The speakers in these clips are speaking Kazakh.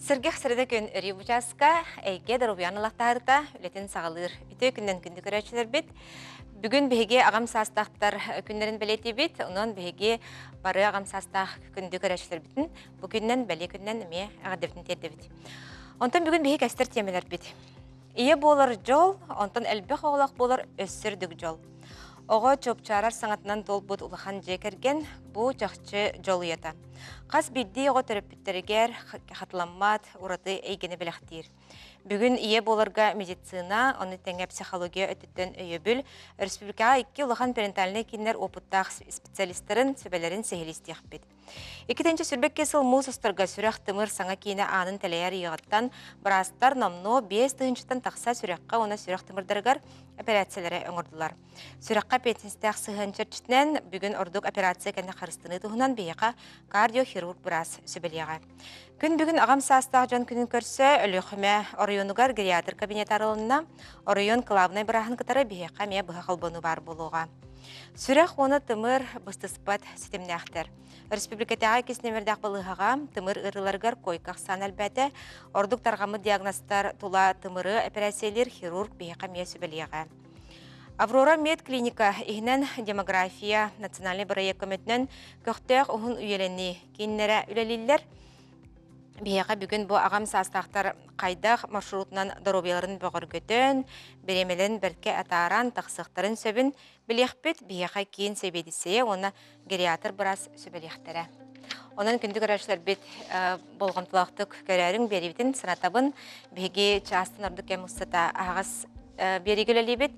Сергех среде күн рибучаска, эйге дарубияны лақтарыта, үлетін сағылыр. Үті күннен күнді көрәчілер бит. Бүгін беге ағам састақтар күнлерін білеті бит, онын беге бары ағам састақ күнді көрәчілер бітін. Бұл күннен бәле күннен үме ағадыбытын терді бит. Онтан бүгін беге кәстер темелер бит. Ие болар жол, онтан әлбек оғылақ болар өссірдік жол. Оға чопчарар саңатынан дол бұд ұлыған жекерген бұ жақчы жол ета. Қас бидді оға төріппіттерігер қатыламмат ұраты әйгені біліқтер. Бүгін ие боларға медицина, оны тәңе психология өтіттен өйебіл, республикаға 2 ұлыған перинталіне кейінлер опыттақ специалистерін, сөбелерін сехелістеқ бет. Екетенші сүрбек кесіл мұз ұстарға сүрек тымыр саңа кейіне анын тәлейер еғаттан, бірастар намно 5 тығыншыттан тақса сүрекқа оны сүрек тымырдырғар операциялары өңірділар. Сүрекқа петинстәқ сығынчырчытнен бүгін ордық операция кәні қарыстыны тұғынан бейеқа кардиохирург біраз сөбелеға. Күн бүгін ағам састақ жан күнін көрсе, өліқіме орионугар гериатр кабинет арылынна, орион клавнай бірағын кітары бейеқа ме бұға қалбону бар болуға. Сүрек оны тымыр бұстыспат сетемнәқтер. Республикатаға кеснемердақ балығаға тымыр ұрыларғар койқақ сан әлбәті, ордық тарғамы диагностар тұла тымыры операциялер хирург бейеқа ме сөбелеға. Аврора медклиника ихнен демография национальный проект көмөтінен көқтеғ ұғын үйеленні кейінлері үлелілер. Бейеға бүгін бұл ағам састақтар қайдақ маршрутынан дорубияларын бұғыр көтін, беремелін біртке атаран тақсықтарын сөбін білеқпет бейеға кейін себедісее, оны гериатр біраз сөбелектері. Онын күнді көрәшілер бет болған тұлақтық көрәрің беребетін сынатабын беге частын ордық кәмістата ағыз берегілі бет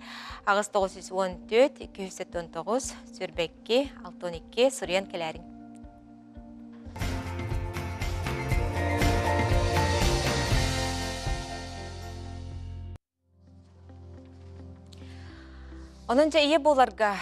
ағыз 914-279 сүрбекке 62 сұриян келәрің. Онынша ие боларға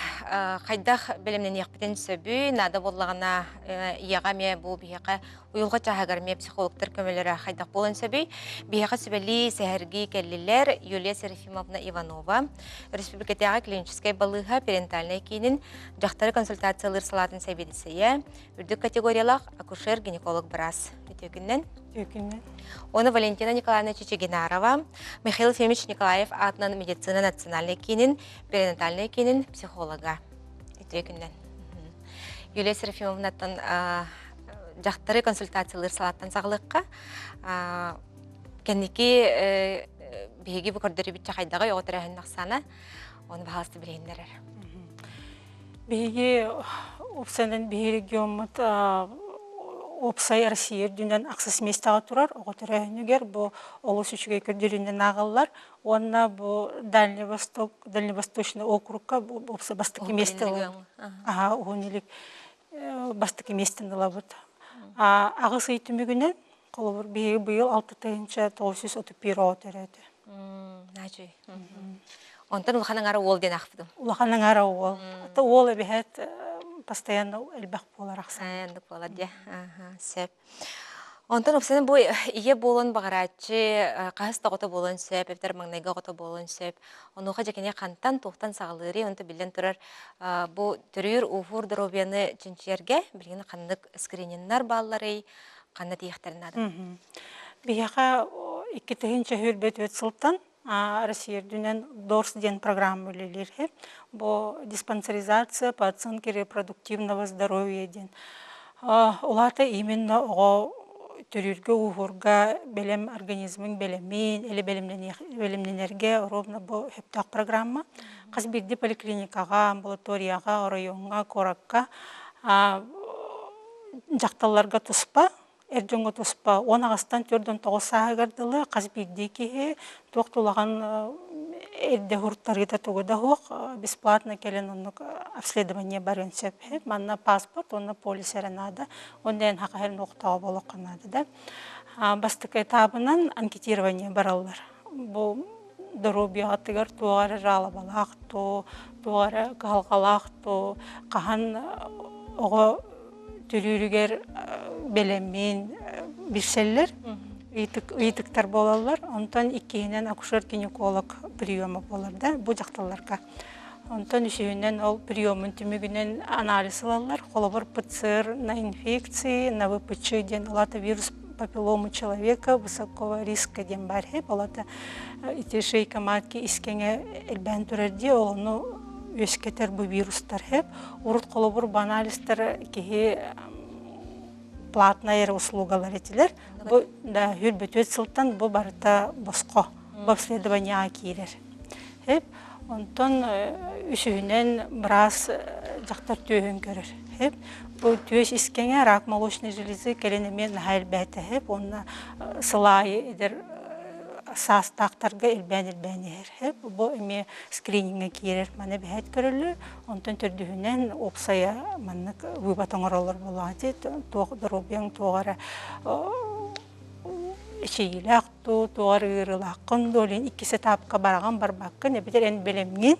қайдақ білімнен еқпетен сөбі, нады болағына иеға ме бұл бейеқа ұйылға чағағар ме психологтар көмелері қайдақ болын сөбі. Бейеқа сөбелі сәхіргі кәлілер Юлия Серафимовна Иванова, республикатаға клиническай балыға перинтальный кейінін жақтары консультациялар салатын сәбедісіе, үрдік категориялақ акушер-гинеколог біраз. Оны Валентина Николаевна Чечегинарова, Михаил Фемич Николаев атынан медицина национальный кейінін, перинатальный кейінін психолога. Юлия Серафимовнаттан жақтары консультациялар салаттан сағылыққа кәнеке бейге бүкірдері бітчі қайдаға оғытыр әхін нақсаны, оны бағалысты білейіндерер. Бейге опсанын бейге геомат Опсай Россия дүнен ақсыз местаға тұрар, оғытыр әйінігер бұл олыс үшіге көрдерінен ағылар. Онна бұл Дальневосточный округка опса бастықы местілі. Оғынелік бастықы местінділа бұд. Ағыз ұйтымігінен қолыбыр бейгі бұйыл 6 тайынша 931 оғытыр әді. Нәжі. Онтан ұлғаның ары ол ден ақпыдым? Ұлғаның ары ол. Ол әбіхет постоянно әлбәқ болар ақсан. Әндік болар, де. Сөп. Онтан ұпсанын бұл ие болын бағаратшы, қағыста ғота болын сөп, әптер маңнайға ғота болын сөп. Онуға жекене қантан тоқтан сағылыры, онты білден тұрар бұл түрір ұғыр дұробияны жүнчерге, білгені қандық скрининнар баллары, қанды дейіқтерін ады. Бияға 2 тығынша хүрбет өт сылттан, Россия дүнен дорс ден программы өлелер. Бұл диспансеризация по оценке репродуктивного здоровья ден. Оларда именно оға түрірге ұғырға бәлем организмің бәлемін, әлі бәлемленерге ровно бұл хептақ программа. Қаз бірді поликлиникаға, амбулаторияға, районға, коракқа, жақталарға тұспа, Эрдёнго туспа 10 ағыстан 4-9 сағығардылы қаз бірді кеге тоқтылаған әрді ғұрттарыда тұғыда хоқ бесплатно келен онық обследование барын сөп. Манна паспорт, онна полис әрінады, ондайын хақайын оқтауы болу қанады. Бастық этабынан анкетирование баралар. Бұл дұрубия атығар туғары жалы балақ, туғары қалғалақ, қахан оғы түрүрүгер белемин бирселлер ыйтыктар болалар. Онтан иккиинен акушер-гинеколог приема болар да, бу жакталарга. Онтан үшеуінен ол приемын түмігінен анализ алалар. Қолабыр ПЦР на инфекции, на ВПЧ ден олата вирус папиллому человека высокого риска дем бар хеп, олата ити шейка матки искеңе элбән түрерди, олону өскетер бу вирустар хеп, урут колобур баналистер кихи платная услугалар етілер. Бұл да хүрбөтөт сылтан бұл барыта босқо, бұл обследования киерер. Онтон үшігінен біраз жақтар түйін көрір. Бұл түйіс искеңе рак молочной железы кәленемен хайл бәті. Онна сылайы едір састақтарға үлбән ер. Бұл әме скрининге киерер маны бәйт көрілі. Онтон түрдігінен опсая маннық выбатыңыр олар болады. Тоғдырубен тоғары шейіләқту, тоғары ғырылаққын, олен иккесі тапқа бараған барбаққын, әбетер ән білемген.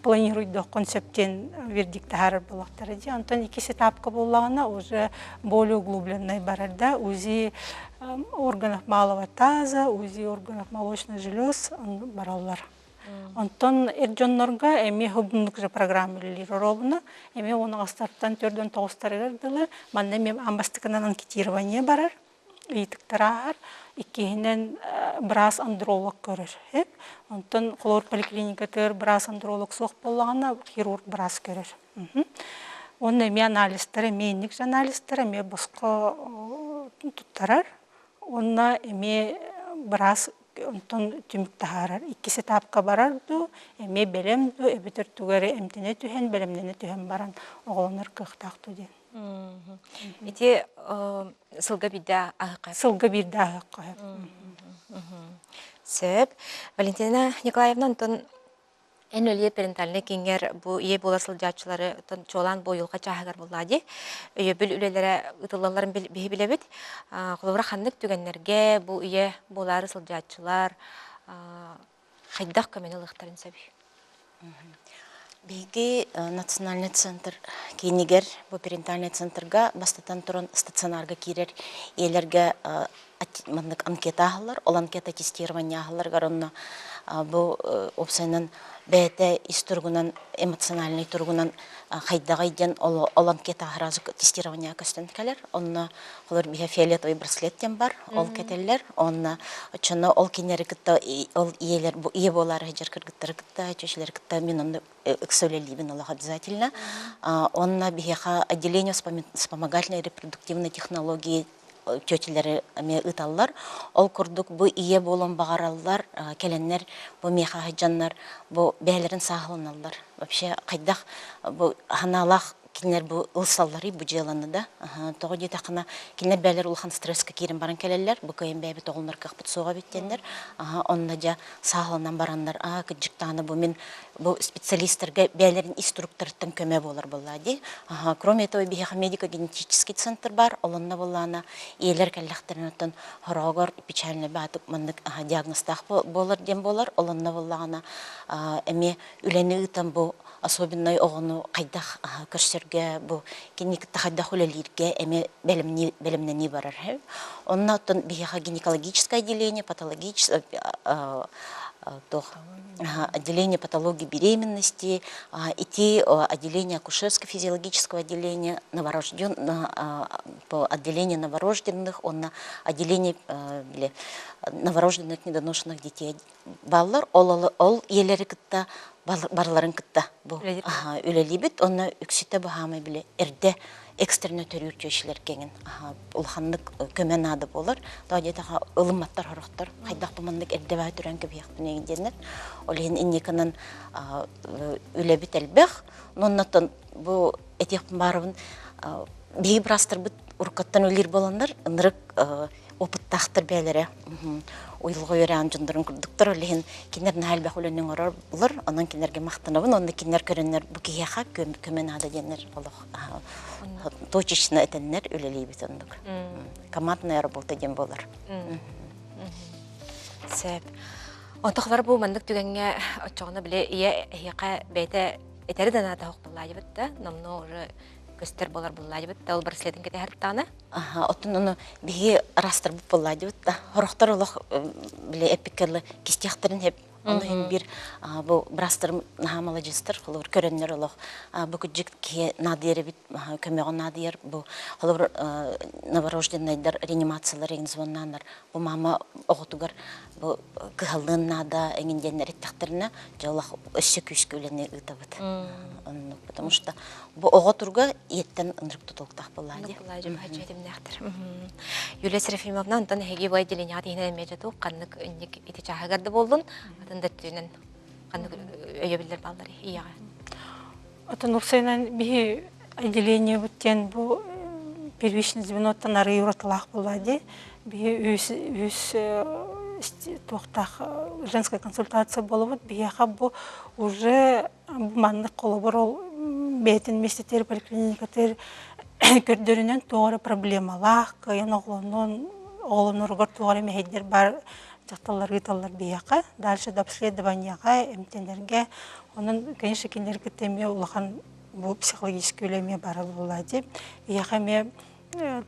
Планируйды концептен вердикті харыр болақтары. Онтон иккесі тапқа болағына уже более углубленный барарда УЗИ органов малого таза, УЗИ органов молочных желез баралар. Онтон эрджоннорга эми хубнук же программалар робна, эми оны астартан төрдөн тоғыстарыгардылы, манна мем амбастыкынан анкетирование барар, ийтіктарағар, иккеһинен біраз андролог көрір. Онтон қолор поликлиникатыр біраз андролог соқ болағына хирург біраз көрір. Оны эми анализтары, мейнік анализтары, эми босқо туттарар. Онна эми біраз онтон түмікті харар. Иккесі тапқа барарду, эми белемду, эбітір түгәрі эмтіне түхен, белемнені түхен баран оғыланыр қықтақты ден. Ити сылга бидда ағыққа? Сылга бидда ағыққа. Сөп. Валентина Николаевна, онтон ән өлие перенталіне кеңер бұл ие болар сылжатшылары чолан бойылға чағығар болады. Бүл үлелері ұтылаларын білебет. Қолыбыра қандық түгенлерге бұл ие болары сылжатшылар қайдақ көмені ұлықтарын сөбі? Беги национальный центр кейнигер бу перинатальный центрга бастатан туран стационарга кирер елерге мандык анкета алар, ол анкета тестирование алар гаронна бу опсайнан бәте истургунан эмоциональный тургунан хайдагайден ол анкета харазы тестирование көстен келер. Онна холор бия фиолетовый браслеттен бар, ол кетелер. Онна чона ол кинери кытта ол иелер бу ие болары жер кыргыттар кытта, чөчлер кытта мен онда эксолелибин олах обязательно. Онна бияха отделение вспомогательной репродуктивной технологии тетелері ыталлар, ол күрдік бұ ие болын бағаралар, келенлер, бұ меха хаджанлар, бұ бәлерін сағылыналар. Вообще, қайдақ бұ ханалақ кинер бу ылсаллары бу желаны да. Тоғы дейті қына кинер бәлер улхан стресске керін баран келелер, бұ көйін бәйбі тоғылынар қақпыт соға беттендер. Онна жа сағылынан барандар, күджіктаны бұ мен бұл специалистерге бәлерін инструкторттың көмі болар болады. Кроме этого, бейхі медико-генетический центр бар, олынна болана елер кәліқтерін өттін хорогор, печальный бәтік мұндық диагностақ болар дем болар, олынна болана әме үлені ұтын бұл особенный оғыну қайдақ көрсерге бұл кенекітті қайдақ өлелерге әме бәлімнені барар. Онна ұттын бейхі гинекологическое отделение, патологическое отделение патологии беременности, отделение акушерско-физиологического отделения отделение новорожденных, отделение новорожденных недоношенных детей. Баллар ол елері кітті, барларын кітті. Үлелебет, оны үксеті бұхамай біле әрде экстерне төрүр чөшілер кеңін. Улхандық көмен ады болар. Дағдетаға ылыматтар хорықтар. Қайдақ бұмандық әрдебай түрен көбейіқтін егінденер. Олеген иннекінің үлебет әлбәқ. Ноннаттан бұл әтеқпін барыбын бейі бірастыр бұд ұрқаттан өлер боландар. Нырық опыттақтыр бәлері. Уйлғы өрән жындырын күрдіктір. Олеген кенерін әлбәқ өлінің орар болар. Онан кенерге мақтанабын. Онда кенер көрінер бұл кейеға көмен ады денер болық. Точечно этеннер үлелейбет ондық. Командная работа дем болар. Сәп. Онтақлар бұл мандық түгенге отчоғына біле ие еқа бәйті етері данада хоқ боллайды бітті. Намны оры көстер болар боллайды бітті. Ол бір слетін кете әрттаны? Оттын оны бігі арастыр бұл боллайды бітті. Хорықтар олық біле эпикерлі кестияқтарын хеп Оны бир бу брастер молодежьтер холор көрөннөр олох бу күҗик ки надир бит көмөгөн надир бу холор новорожденныйдар реанимациялар звоннанар бу мама оготугар бу кыһаллын нада эңинденнер иттахтерне жолах өссө күскүлене ытабыт. Потому что бу оготурга еттен ындырып тутулуктак боллади. Юлия Серафимовна онтон хеги бу отделение атыйна межету каннык үнник ити чахагарды болдун. Атында түнен каннык өйөбүллер балдары ияга. Атын Урсайнан бихи отделение бүттен бу первичный звеноттан ары юратылах боллади. Бихи үс тоқтақ женская консультация болуп, бияха бу уже маннык колобор ол бетин местетер поликлиникатер көрдөрүнөн тоора проблемалах, кыйын оголоноргор тоора мехеддер бар жакталар гыталар бияка. Дальше до обследованияга, эмтенерге, онун конечно кинерге теме улахан бу психологический үлеме бара боллади. Бияка ме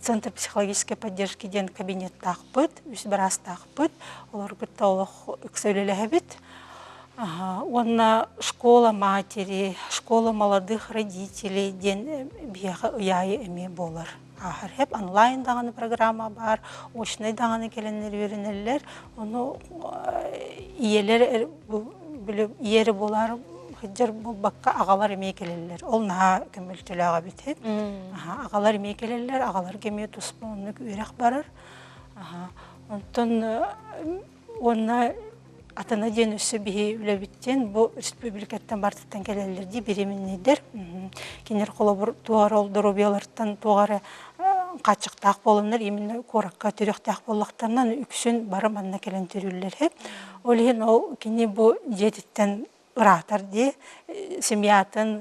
Центр психологической поддержки ден кабинет тақпыт, үс барас тақпыт, олар гытта олох үксөйлелехебит. Онна школа матери, школа молодых родителей ден бияға ұяйы эме болар. Ахар хеп онлайн дағаны программа бар, очный дағаны келенлер веренелер, оны иелер иері болар, хыджар бул бакка агалар эме келелер. Ол наha көмөлтөлөгө бит. Агалар эме келелер, агалар кеме туспонны үрек барар. Онтон онна атана ден өсө бихи үлөбиттен бу республикаттан бартыктан келелерди беременнейдер. Кинер колобур туар олдоробиялардан тугары качыктак болоннор, именно коракка түрөктак боллактарынан үксүн бары манна келен төрүллер. Олен ол кини бу жетиттен ыратар ди семьятын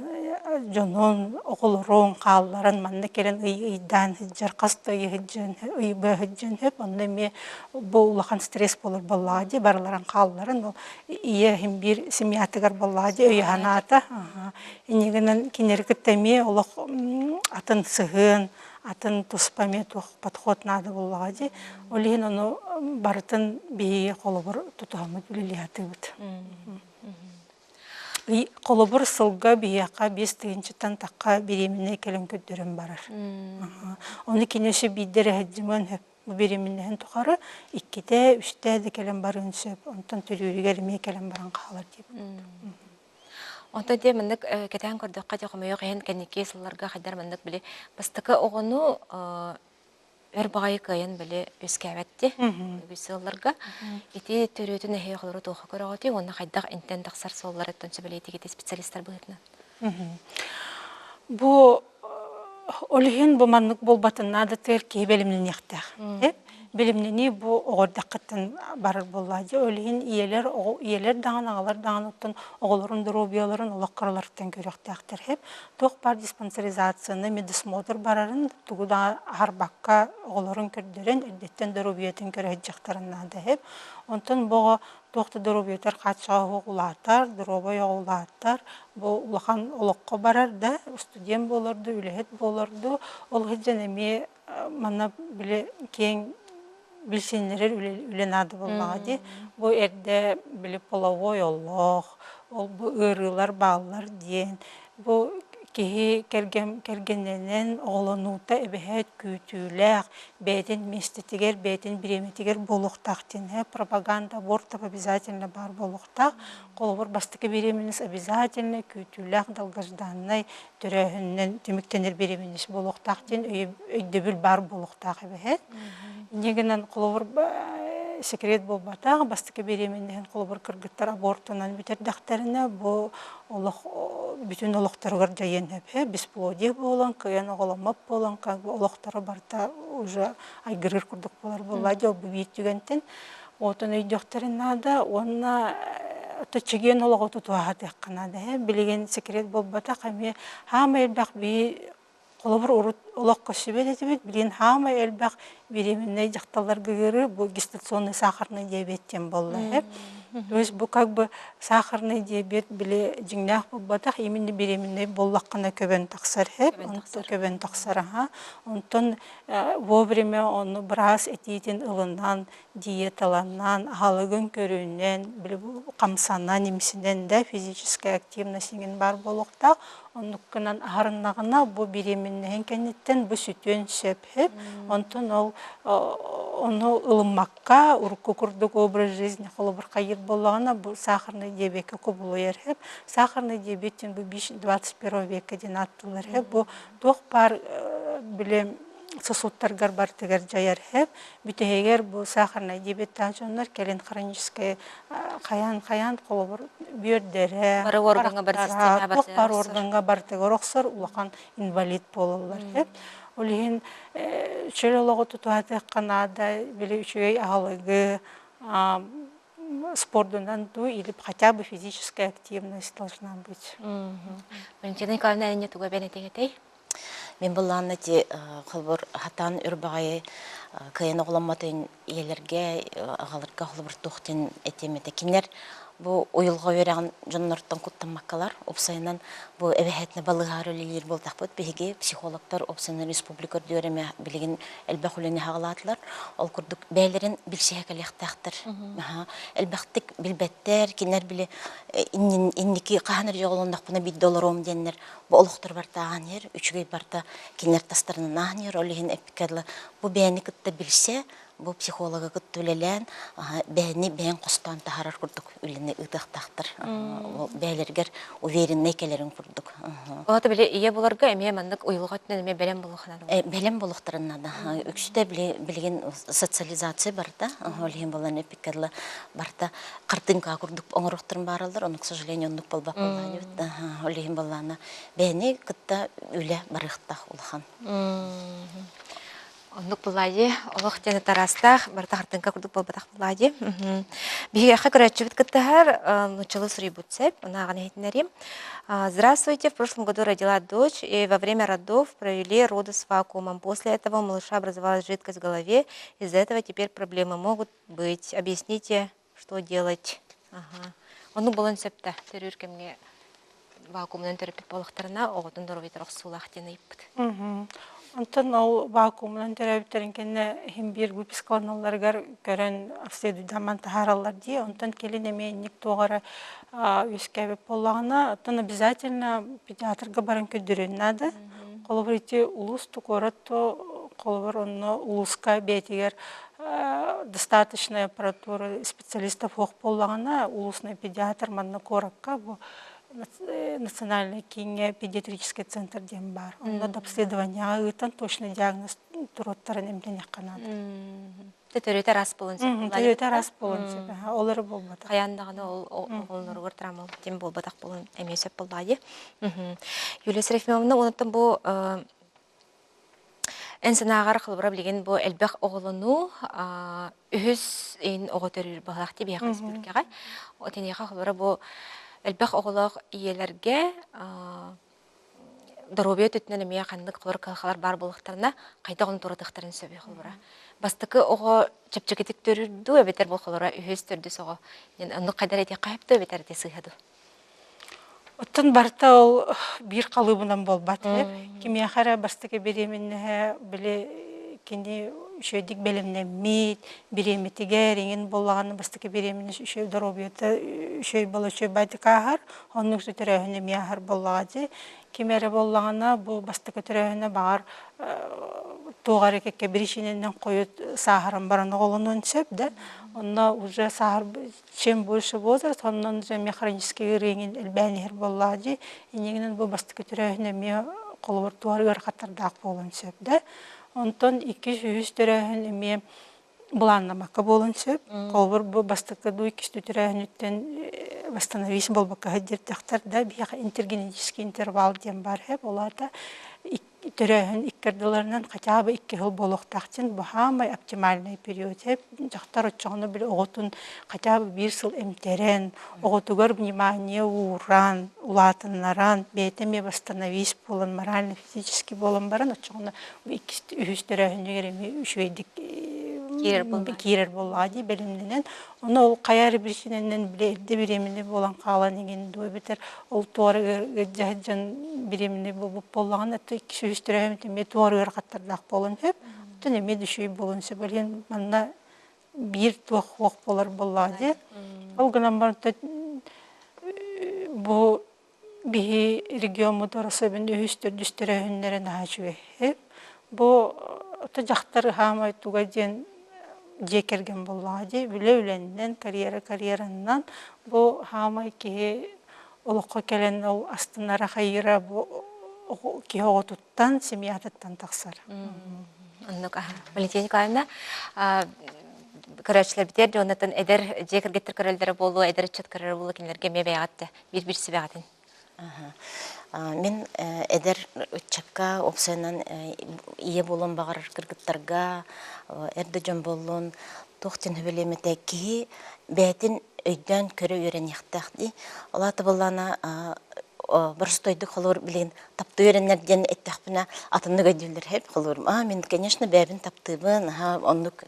жонун оголорун каалларын манна келен ыйдан хыджар касты ыйжын ыйбыжын хеп онда ме бу улахан стресс болор боллади барларын каалларын ие хим бир семьятыгар боллади ыйханата инегенен кинеркеттеме олох атын сыгын атын туспаме тух подход надо боллади олин ону бартын бие колобур тутамы билиятыбыт. Колобур сылга бияка 5 тыгынчыттан такка беременне келен көддөрөн барар. Оны кинеше биддер хаджыман хеп беременнен тухары 2-те 3-те де келен барын сөп, онтан төрүрүгөр эме келен баран калар деп. Онтан де мындык кетен көрдөккө жакмайок эн кенеке сылларга хадар мындык биле бастыкы огону Өрбағай кайын біле өскәбәтті өсілларға. Еті төрөтін әйе қолыры тоқы көріғаты, оны қайдақ интен тақсар соллар әттен сөбілейті кеті специалистар бұлырынан. Бұ олығын бұл маннық бол батынна да төр кей бәлімнен яқтақ. Білімнені бұл оғырдаққыттан барыр боллади. Олығын иелер дағын, ағалар дағын оттын оғыларын, дұробияларын, олаққараларттан көріқтақтыр. Тоқ бар диспансеризацияны, медосмотр барарын, тұғыда арбаққа оғыларын көрдерін, әрдеттен дұробиятын көріғід жақтарынады. Онтын бұға тоқты дұробиятар қатшаға оғылатар, дұробай оғылатар, бұл ұлақан олыққа барар да, студент болырды, үліхет болырды. Ол ғыджан әме мана біле кең билсенлер үленады болмағады. Бұл әрді білі половой олық, бұл ұрылар, балылар ден. Бұл кеге кергеннен оғылануыта әбәхет күйтіләк, бәйтін местетігер, бәйтін біреметігер болуқтақтен. Пропаганда, бортап обязательно бар болуқтақ. Қолыбыр бастықы беременіз обязательно күйтіләк далғажданнай түрәхіннен түміктенер беременіз болуқтақтен өйдөбіл бар болуқтақ әбәхет. Негенен қолыбыр секрет болбатағы, бастықы беременнен қолыбыр кіргіттар абортынан бүтердақтарына бұл бүтін олықтарығыр жайын әпе, бесплодия болан, күйен оғыламап болан, олықтары барта уже айгырыр күрдік болар болады, ол бұйет түгентін. Отын өйдіқтарына да, онына чеген олығы тұтуаға деққанады. Білеген секрет болбатақ, әме хам әлбәқ бей Қолыбыр олақ көшібет етібет, білген хама әлбәқ беременней жақталар гүгірі бұл гестационный сахарный диабеттен болды. То есть бу как бы сахарный диабет биле жиңнах булбатах именно беременный боллаккана көбен таксар хеп, онто көбен таксар ага. Онтон вовремя оны брас этитин ылынан, диеталаннан, халыгын көрүүнен, биле камсаннан имсинен да физическая активностьин бар болуктак, онуккынан ахарыннагына бу беременнен кенеттен бу сүтөн сөпхеп, онтон ол onu ылыммакка урукку курдук образ жизни холобур кайыр боллагана бу сахарный диабетке кубулу ерхеп, сахарный диабеттен бу 21 векке ден аттылар хеп, бу тох бар биле сосудтаргар бар тегер жаяр хеп, бүтегер бу сахарный диабет тажоннар келен хроническое каян холобур бүйөрдере, Бары органга бар система бар. бар органга бар тегер оксор улахан инвалид болалар хеп. Олиһин чөлөлөгө тутуаты канада биле үчөй алыгы спортунан ду или хотя бы физическая активность должна быть. Валентина Николаевна не туга бенетегетей. Мен булланна ти холбор хатан үрбагай кыйын огломматын елерге агалырга холбор тохтен этемете кинер бу уйылга берген жоннорттон куттамаккалар опсайнан бу эбехетне балыгар өлелер болтакпыт беге психологтар опсайнан республика дөрөмө билген элбахулене хагалатлар ол курдук бәйлерин билсехекелектактыр элбахтик билбеттер кинер биле инники каханыр жоголондак буна $1 деннер бу олуктар бартаган ер үчүгөй барта кинер тастарынан ер олеген эпикерлы бу бәйни кытта билсе бу психолога кыттылелен бәйни бәйн кустан тахарар курдук үлене ыдактактыр бәйлергер уверенный келерин курдук Олата биле ие буларга эме мандык уйылгатнан эме белем булухана. Белем болуктарына да үксүдө билген социализация барда олеген болан эпикерлы барда кыртынка курдук оңоруктурун баралдар оны к сожалению оннук болбак болган да олеген болана бәйни кытта үле барыктак улхан Оннук булади, олох тени тарастах, барта хартынка курдук болбатах булади. Бихеха көрәтчүбіт кыттахар, начало срибутсеп, наган хейтнерим. Здравствуйте, в прошлом году родила дочь, и во время родов провели роды с вакуумом. После этого у малыша образовалась жидкость в голове, из-за этого теперь проблемы могут быть. Объясните, что делать. Оннук болон септа, терюркемге вакуумнан терапит болуктарына, оғытын дорвитарық сулах тені иппіт. Онтон ол вакуумнан терапевтерин кенне химбир выпискаланаларгар көрөн обследуйдаман тахаралар ди, онтон келин эменник тоғара үскәбеп боллагына, онтон обязательно педиатрга баран көдүрүн надо. Колобрити улус тукоратто колобр онно улуска бетигер достаточная аппаратура специалистов ох боллагына улусный педиатр манна коракка бу Национальный кине педиатрический центр дем бар. Он над обследование там точный диагноз туроттарын эмдене канады. Төтөрөтө раз болон сеп. Төтөрөтө раз болон сеп. Олар болбатак. Каяндагы олноргор трамал тем болбатак болон эмесеп болбайды. Юлия Серафимовна онуттан бу энсенагар кылбыра билген бу элбек оголону үз эн оготөрүр балак деп яхас билгега. Отенега кылбыра бу Элбэх оғылық иелерге дұрубия төтінен емея қандық қылыр қылқалар бар болықтарына қайта оғын тұратықтарын сөбе қылбыра. Бастықы оғы чапчакетік төрірді өбетер бұл қылыра үйіз түрді соғы. Оны қайдар әте қайыпты өбетер әте сыйхаду. Оттан барта ол бір қалыбынан болбат. Кемияқара бастықы беременне біле кенде шөйдік белемне мейт, береметігер, еңін болағаны бастықы беременне шөй дұробиеті шөй болы шөй байды қағар, оның сүтірәуіне мияғар болағады. Кемері болағына бұл бастықы түрәуіне бағар тоғар екекке бірішіненен қойыт сағырын бараны қолын өнсеп, онна уже сағыр чем больше возраст, оннан уже механический реңін әлбәнер болағады. Енегінен бұл бастықы түрәуіне мия қолы бір туарғар қатардақ болын сөп. Онтон 200 төрәһен эме буланнамакка болын сөп. Колбур бу бастыкка 200 төрәһен үттен восстановись болбакка хәддиртәхтәр да бия интергенетический интервал дем бар һәп оларда төрәһен $2 хотя бы 2 ел болохтактын бу хамай оптимальный период һәп жактар очгоны бил оготун хотя бы 1 ел эмтерен оготугар внимание уран улатыннаран бетеме восстановись болын морально физически болын баран очгоны 200 төрәһен егереме үшвейдик кирер болады белимненен. Оны ол қаяр біршіненен білерді биремini болан қалан еген дуы бітер. Ол туары жан биремini болған әтті кіші туары қаттардақ болын хөп. Түн еме düşүй болын сөбілген манна bir туақ оқ болар болады. Ол ғынан барында bu bihi region mudarası ben üstür düştüre hünlerin hacı hep bu tacaktar hamay tugajen jekergen bolladı bile kariyerandan bu hamay ki oluqa kelen o astınara hayra bu ki o tuttan semiyattan taksar. Anlık. Valentina Nikolaevna, Karaçlar biter de ondan eder jeker getir kararları bolu eder çat kararı bolu kimlerge mebeyattı bir sibegatin. Мен эдер чакка опсайнан ие болон багар кыргыттарга эрде жон болон тохтин хөбелеметеки бетин өйдөн көрө үйрөнүктакти алаты боллана бір стойды холор билген тапты үйренерден эттахпына атынды көдүлдер хеп холор мен конечно бәбин таптыбын оннук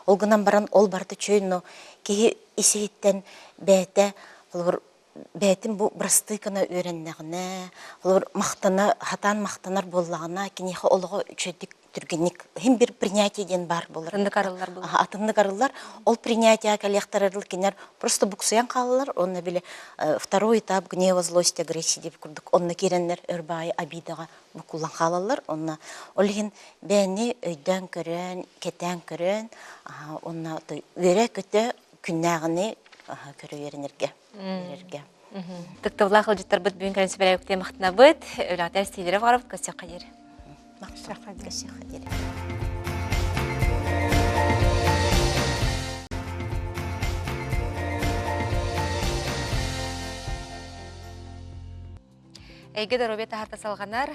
олгынан баран ол барды чөй но ки исеиттен бәте холор бәтин бу брастыкана үйреннәгенә олар мактана хатан мактанар боллагына кинеха олого чөдик түргенник һәм бер принятиеден бар булыр. Атынды карылар ол принятие коллекторлар кинер просто буксыян калалар, онны биле второй этап гнева, злости, агрессии дип курдык. Онны киреннер өрбай обидага букулан калалар, онны олген бәне өйдән көрән, кетән көрән, онны өйрә көтә күннәгене көрө веренерге. Тыктывлах ылжыттар бит бүгүн конференция өктө мактана бит, өлатар стилери барып көсө кадер. Көсө кадер. Эйге робета харта салганар,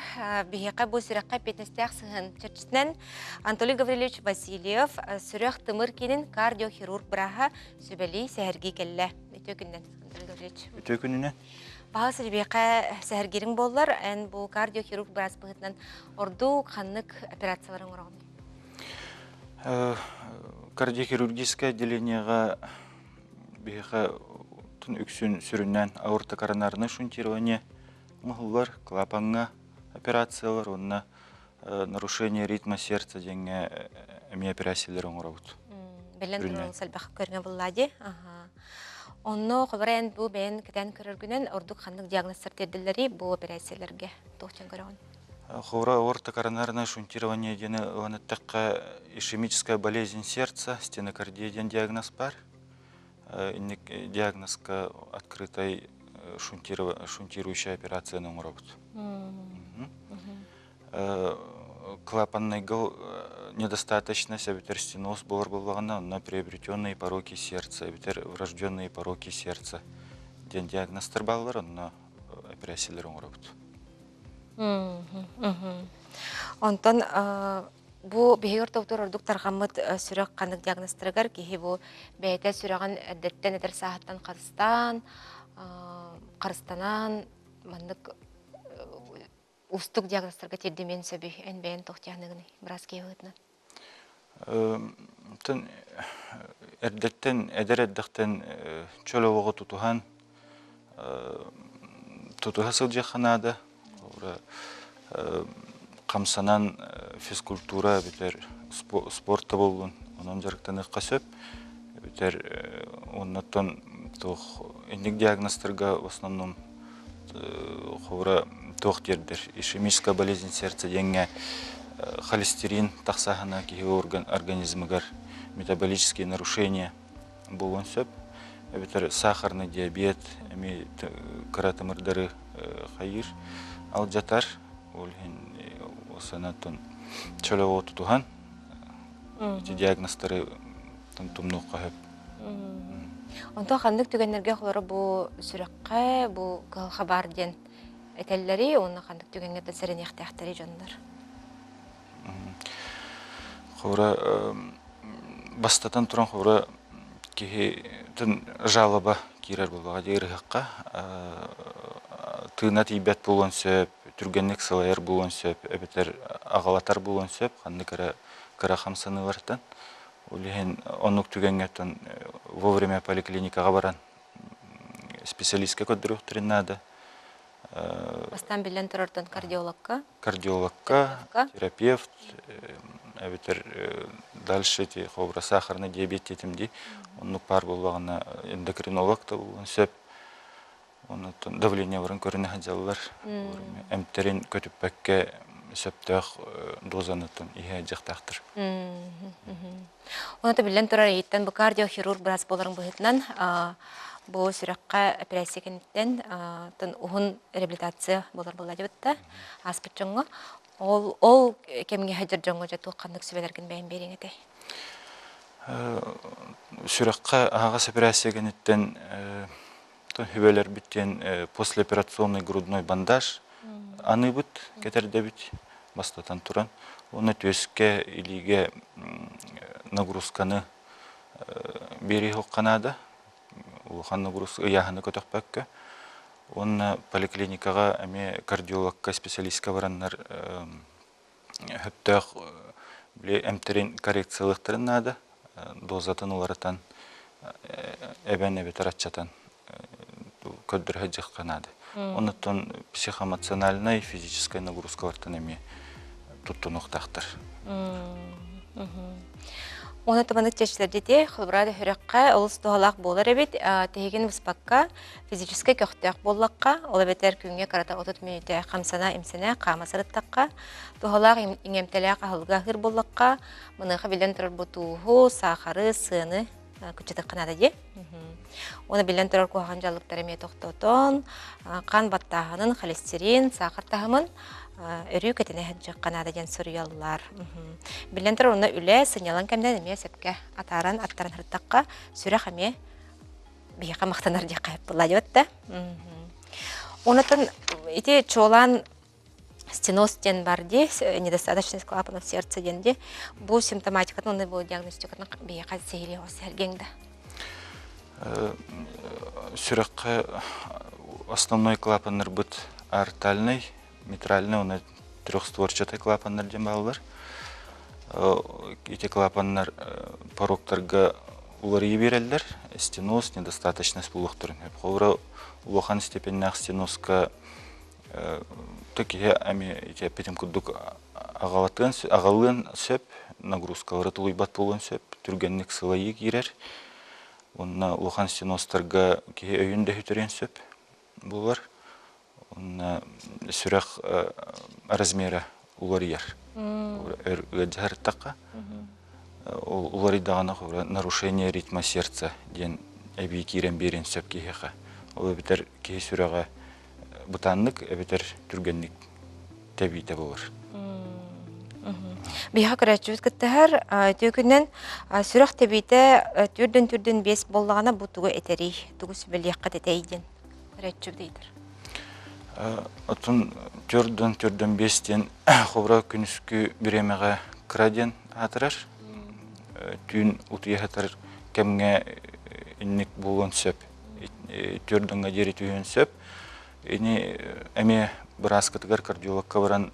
бихека бу сүрәккә петнестәк сыгын чырчысынан Анатолий Гаврилович Васильев сүрәк тымыр кенин кардиохирург браха сүбәли сәһәрги келле. Өтө күннән Анатолий Гаврилович. Өтө күннән. Баһасы бихека сәһәргирин боллар, эн бу кардиохирург брас быгытнан орду ханнык операцияларын урагын. Кардиохирургическое отделениега бихека тун үксүн сүрүннән аорта коронарный шунтирование мыгыллар, клапанга операциялар, онна нарушение ритма сердца деңе эми операциялар оңорабыт. Белен турул салбах көргөн буллади. Онно кобрен бу бен кетен көргөнөн ордук хандык диагнозтар тердилери бу операцияларга тохчон көргөн. Хора аорта коронарное шунтирование дене онаттакка ишемическая болезнь сердца, стенокардия ден диагноз бар. Инник диагнозка открытой шунтирующая операция на работу. Клапанный гол недостаточно, себетер стеноз болар болғана, на приобретенные пороки сердца, себетер врожденные пороки сердца. Ден диагностар баллар, на операциялар на работу. Онтон бу бехер доктор ордуктар гаммыт сүрөк канык диагностаргар ки бу бейте сүрөгөн әдеттен этер сааттан Карыстанан мандык устук диагностарга тердемен сөбү энбен тохтяныгын брас кебытна. Тен эрдеттен эдерддектен чөлөгө тутухан тутухасыл жаханада камсанан физкультура битер спортта болгон онон жарыктан ыкка битер оннотон тох эндик диагностарга в основном хора тохтердер ишемическая болезнь сердца деңе холестерин таксахана ки организмыгар метаболические нарушения болгон сөп битер сахарный диабет эми каратымырдары хайыр ал жатар ол осанатон чөлөгө тутухан диагностары тумнукка хөп. Онто хандык түгеннерге холору бу сүрөккө бу хабар ден этеллери онна хандык түгенге серенехтехтери жондар. Хора бастатан туран хора ки жалоба кирер болгага дерхакка тына тийбет болгон сөп түргенник сылайыр болгон сөп эбетер агалатар болгон сөп хандыкара хамсаны бартан Улиһин онук түгенгеттен вовремя поликлиникага баран специалистке көддүрүктүрүн надо. Бастан билен турартан кардиологка. Кардиологка, терапевт, әбетер дальше эти хобра сахарный диабет тетимди, онук пар болбагана эндокринолог та болон сөп. Оны давление баран көрүнө хаджаллар. Эмтерин көтүппекке сөптөх дозанытын ihe жактактыр. Оны билен турар еттен бу кардиохирург брас боларын быһытынан бу сүрөккө операция кенеттен тон ухун реабилитация болар болла дебитта аспытчоңго ол кемге хажыр жоңго жатуу кандык сүбелерген бейин бериңете. Сүрөккө агас операция кенеттен хүбелер биттен послеоперационный грудной бандаж аны бут кетерде бит бастатан туран. Оны төскө илиге нагрузканы бери хокканада. Улхан нагрузка яханы көтөкпөккө. Оны поликлиникага эме кардиологка специалистка бараннар хөптөк биле эмтерин коррекциялыктырын нада. Дозатын уларытан эбен таратчатан көддөр хаджык канады. Онутон психоэмоциональная и физическая нагрузка бартан эми туттунуктактыр. Оны табаны чечилерде хылбырады хүрөккө олус тоолак болар эбит, теген успакка физический көктөк боллакка, ола бетер күнгө карата 30 минутте камсана имсене камасырыттакка, тоолак иңемтелек ахылга хыр боллакка, мыныга билен турар бутууху, сахары, сыны күчөтөк канада же. Оны билен турар куган жалыктар эме токтотон, кан баттагынын холестерин, сахар тахымын өрүү кетене хаджык канада ден сурьяллар. Билен турар оны үле сынялан кемден эме сепке атаран аттарын хырттакка сүрөк эме бияка мактанар же кайып була жотта. Онотон ити чолан стеноз ден бар де, недостаточность клапанов сердца ден де, бу симптоматикатын оны бу диагностикатын бияка сейли осергеңді. Сүрөккө основной клапаннар бут артальный, митральный, оны трехстворчатый клапаннар ден балар. Эти клапаннар порогтарга уларый берелдер, стеноз, недостаточность булуктурун. Ховра улахан степеннах стенозка такие ами эти петим кудук агалын сөп, нагрузкалары тулуйбат болон сөп, түргенник сылайы кирер. Онна улахан стенозтарга кие өйүндө хүтөрен сөп булар. Онна сүрөк размера уларыяр. Өдзәртакка. Улары дагана нарушение ритма сердца ден эби кирен берен сөп киеха. Ол битер кие сүрөгө бутаннык эбетер түргенник тебите болар. Биха көрәчүбүт кыттыһар төкүнен сүрөк тебите түрдөн 5 боллагана бутугу этери тугу сүбелиякка тетейден көрәчүбүт дейдер. Отун түрдөн 5тен хобра күнүскү биремеге краден атырар. Түн утуяхатар кемге инник болгон сөп. Түрдөнгө жери түйөн сөп. Эни эме брас кытыгар кардиологка баран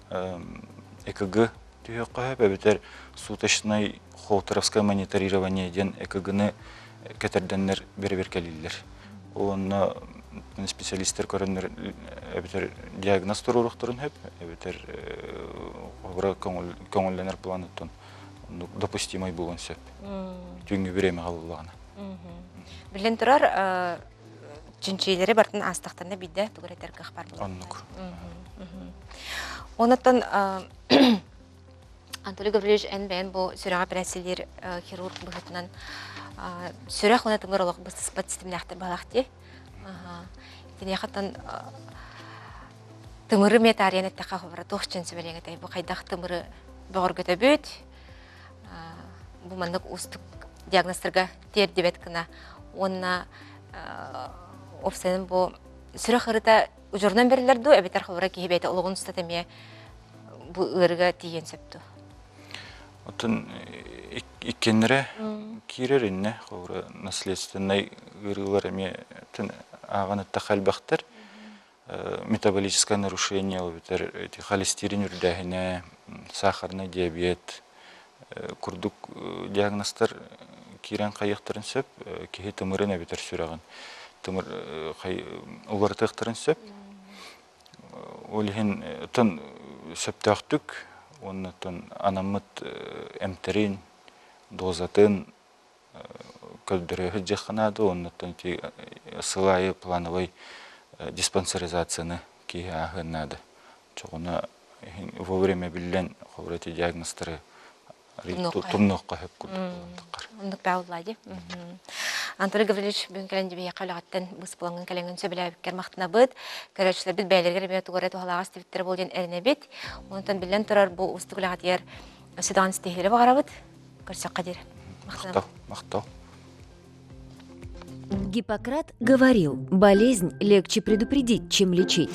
ЭКГ түйөккө бетер суточный холтеровское мониторирование ден ЭКГны кетерденнер бербер келилер. Оны специалисттер көрөннөр бетер диагноз туруруктурун хеп, бетер обра көңүлленер планеттон допустимый болгон сөп. Түнгү биреме калуулагана. Билен турар Чинчилери бартын астактарына бидде тугуретер кахбар болот. Оннук. Онотон Анатолий Гаврилович энбен бу сүрөк операциялер хирург быһытынан сүрөк оны тыңгыролок быстыспат системлахтар балакти. Тине хаттан тымыры метарияны така хабара тохчын сөбелеңете бу кайдак тымыры богоргөтө бүт. Бу мандык устук диагносттарга тер дебет кына. Онна Опсенин бу сүрөк ырыта ужурнан берилерду, эбетер хабара кихибейте ологун статемия бу ырыга тиген сөптү. Отун иккенере кирер инне хабара наследственный ырылар эме тын аганы тахалбактар метаболическое нарушение, эти холестерин үрдәһенә, сахарный диабет, курдук диагностар кирен кайыктырын сөп, кихи тымырын әбетер сүрәгін. Тымыр улартықтырын сөп. Олихин тын сөптөктүк, оны тын анамыт әмтерин, дозатын, көддірі жақынады, оны тын сылайы плановой диспансеризацияны кихи ағынады. Чоғына вовремя билен ховрети диагностары тумнуққа хөп күрдік. Ондық бәуылады. Анатолий Гаврилович, бүгін кәлінді бейе қаулағаттан бұс болыңын кәліңін сөбілі әбіккер мақтына бұд. Көрәтшілер біз бәйлергер бейе тұғыры тұғалаға стебіттері болден әріне бет. Онытан білен тұрар бұл ұсты күліғат ер сөдаған стехері бағара бұд. Көрсек қадер. Мақтау. Гиппократ говорил, болезнь легче предупредить, чем лечить.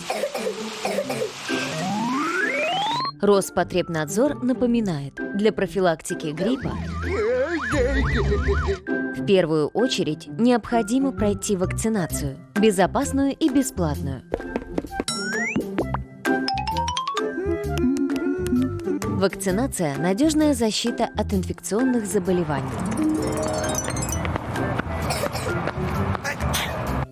Роспотребнадзор напоминает, для профилактики гриппа в первую очередь необходимо пройти вакцинацию, безопасную и бесплатную. Вакцинация – надежная защита от инфекционных заболеваний.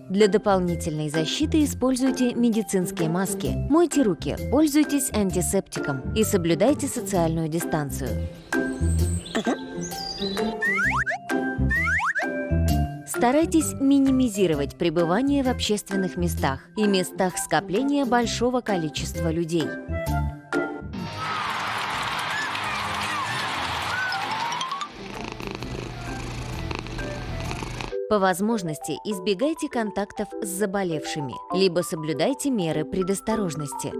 Для дополнительной защиты используйте медицинские маски, мойте руки, пользуйтесь антисептиком и соблюдайте социальную дистанцию. Старайтесь минимизировать пребывание в общественных местах и местах скопления большого количества людей. По возможности избегайте контактов с заболевшими, либо соблюдайте меры предосторожности.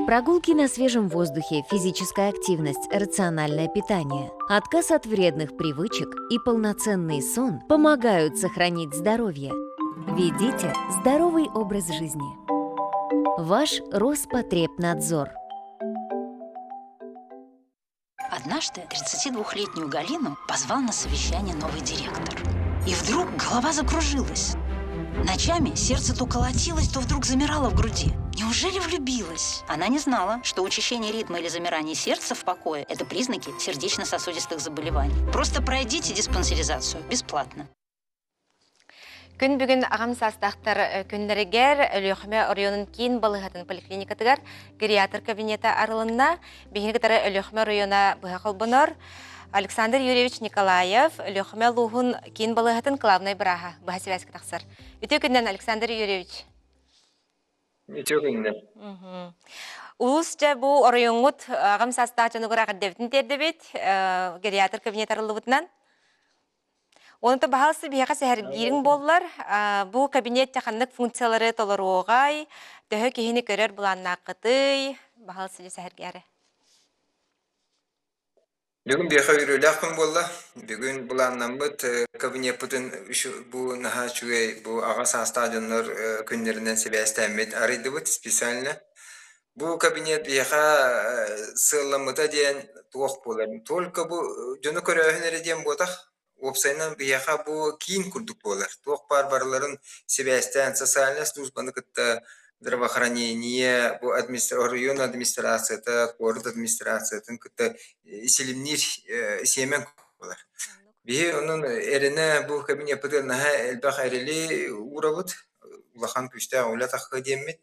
Прогулки на свежем воздухе, физическая активность, рациональное питание, отказ от вредных привычек и полноценный сон помогают сохранить здоровье. Ведите здоровый образ жизни. Ваш Роспотребнадзор. Однажды 32-летнюю Галину позвал на совещание новый директор. И вдруг голова закружилась. Ночами сердце то колотилось, то вдруг замирало в груди. Неужели влюбилась? Она не знала, что учащение ритма или замирание сердца в покое – это признаки сердечно-сосудистых заболеваний. Просто пройдите диспансеризацию бесплатно. Күн бүгін ағам састақтар күндерігер өліқме районын кейін балығатын поликлиникатығар гериатр кабинеті арылынна бейінгі өліқме района бұға бұныр Александр Юрьевич Николаев өліқме луғын кейін балығатын клавнай бұраға бұға связка тақсыр. Үте күннен Александр Юрьевич? Үте күннен. Улус жа бұл районгыт ағам састақтар ғырағыр дәвітін терді бет гериатр кабинет арылы бұтынан? Онты бағалысы бейқа сәхәргерін болылар. Бұл кабинет тақанлық функциялары толар оғай, дөгі кейіні көрер бұланна қытай, бағалысы де сәхәргері. Бүгін бейқа үйрілі ақын болды. Бүгін бұланнан бұд кабинет бұтын бұл наға чүгей бұл ағас астадионлар күндерінен себәстәмет арайды бұд специально. Бұл кабинет бейқа сылымыда дейін тоқ болар. Только бұл жөні көрәхінері дейін бұдақ. Опсайнан бияха бу кийин курдук болар. Тоқ барбарларын себястан социальная службаны кытта здравоохранение, бу район администрацията, город администрациятын кытта селимнир семен болар. Бие onun эріне бу кабинет пытылнаха элбах эрели урабыт, улахан күшті аула тақы демет.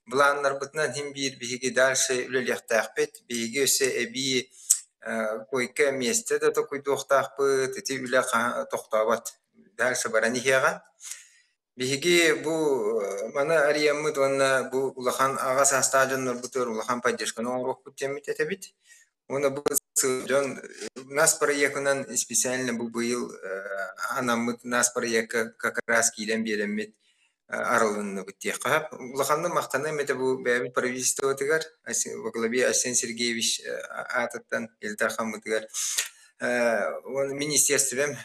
Бұланлар бұтынан хим бир биге дальше үлелектақпет, биге өсе әбі койка месте да такой тохтахпы тети үле тохтабат дальше барани хега биги бу мана ариямыт онна бу улахан агас астадионнор бутер улахан поддержканы оңрох бутемит этебит оны бу жон нас проектынан специально бу быйыл анамыт нас проектка как раз килен беремит аралынны бутеха улаханны мактана мете бу бәбит правительство тигар во главе Арсений Сергеевич ататтан Эльдар Хамытыгар он министерством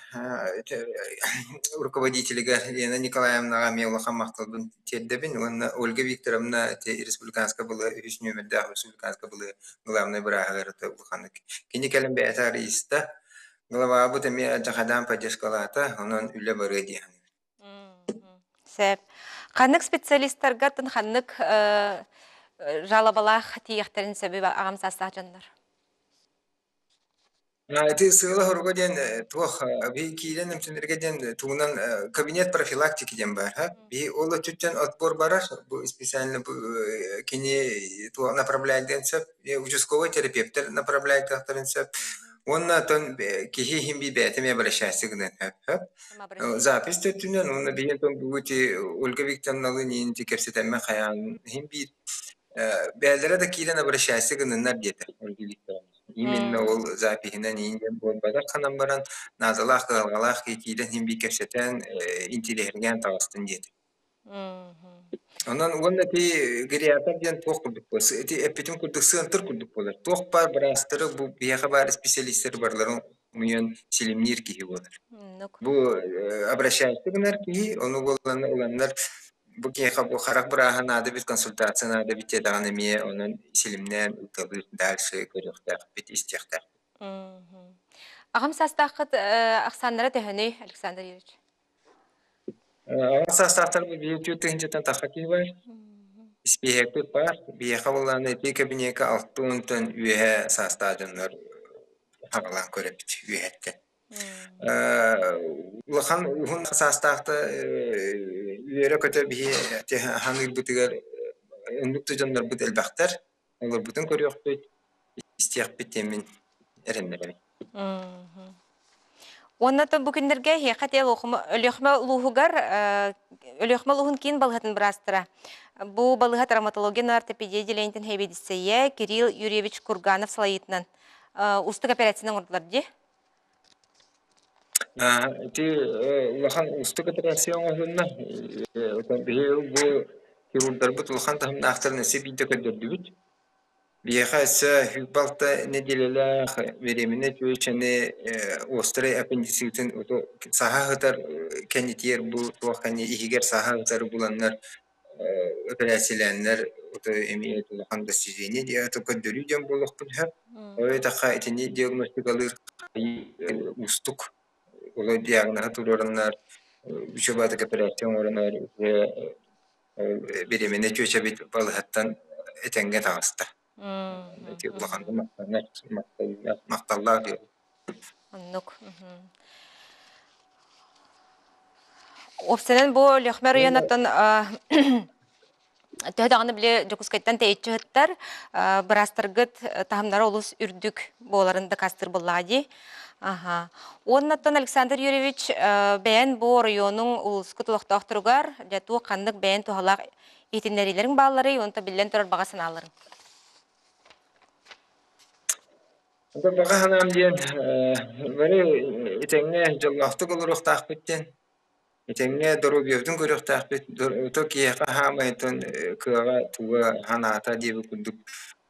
руководителя Лена Николаевна Улахан макталбын тердебин он Ольга Викторовна республиканская была номерда республиканская была главная брагара улаханнык кини калем бәтариста глава бутами жахадан поддержкалата онон үле бары диян. Қанық специалисттарға тын қанық жалабалақ тиектерін сөбі ағам састақ жандар? Ты сыла хорго ден туох би килен эмтенерге ден туунан кабинет профилактики ден бар, ha. Би ола чүттен отбор барар, бу специально бу кини туа направляет денсеп, участковый терапевтер направляет денсеп. Он на тон кихи химби бетеме обращайся гнен, ha. Запись төттүнөн, оны биен тон бути Ольга Викторовна нинти кепсетemme хаян химби бәлдері да килен обращайся гненнар дете, Ольга Викторовна. Именно ол запихинен инден болбада канан баран назалах калгалах килен химби кепсетен интеллерген тагыстын дете. Онан уонна ти гериатор ден тох курдук болса, эти эпитим курдук сыантыр курдук болар. Тох бар брастыры бу бияха бар специалисттер барларын муен силимнир кихи болар. Бу обращайся гнар кихи, оны боланlar bu keyha bu harak bıraha nada bir konsultasyon nada bir tedavi onun silimden ülkeler dersi görüyorlar bit istihtar. Ағам састақыт ақсанлары төхіні, Александр Юрьевич. Sastahtar bu bir tüyütünceden tahaki var. İspiheklik var. Bir havalan eti kabineka altından üye sastahcanlar havalan görüp üyetten. Улахан уһун састахта үере көтө бии ханы бутыгар өндүктү жандар бут элбактар олар бутун көрөктү истияк битемин эреннер. Оннатын бу күндерге хакател өлөхмө улугар өлөхмө улугун кин балгатын брастыра. Бу балыга травматология ортопедия делентин хебедисее Кирилл Юрьевич Курганов салайытынан устук операцияны ордулар ди. Ти улахан устук операцион олунна bu хирургдар бут улахан тахын ахтарны себийде көдөрдүбүт. Бияха ise hübalta nedelelах verimine çöçene острый аппендицитин ото саха хатар кенитер bu туакани игер саха хатар буланнар операцияланнар ото эмиет улахан да сизени диye ото көдөрүдөн болуктун ha. Ой таха итини диагностикалыр устук Ulu diagnoz turlarınlar, şubatık operasyon oranlar ve birimine çöçebit balıhattan etenge tağısta. Ulağandı maktallar diyor. Anlık. Opsenen bu lüxmer yanattan töhdağını bile Jokuskayttan teyitçi hıttar, birastırgıt tahımları olus ürdük boğalarında kastır bulladı. Aha. Ondan Alexander Юрьевич ben bu rayonun ulusku tulaqtaqtırgar, jatu qandık ben tuhalaq itinlerilerin bağları, onu da bilen turar bağasını alırım. Baga hanam diyen, böyle itenge jallahtık oluruk taqbitten, itenge dorobiyevdun görük taqbit, Tokiye hamaytın kığa tuğa hanata diye kurduk.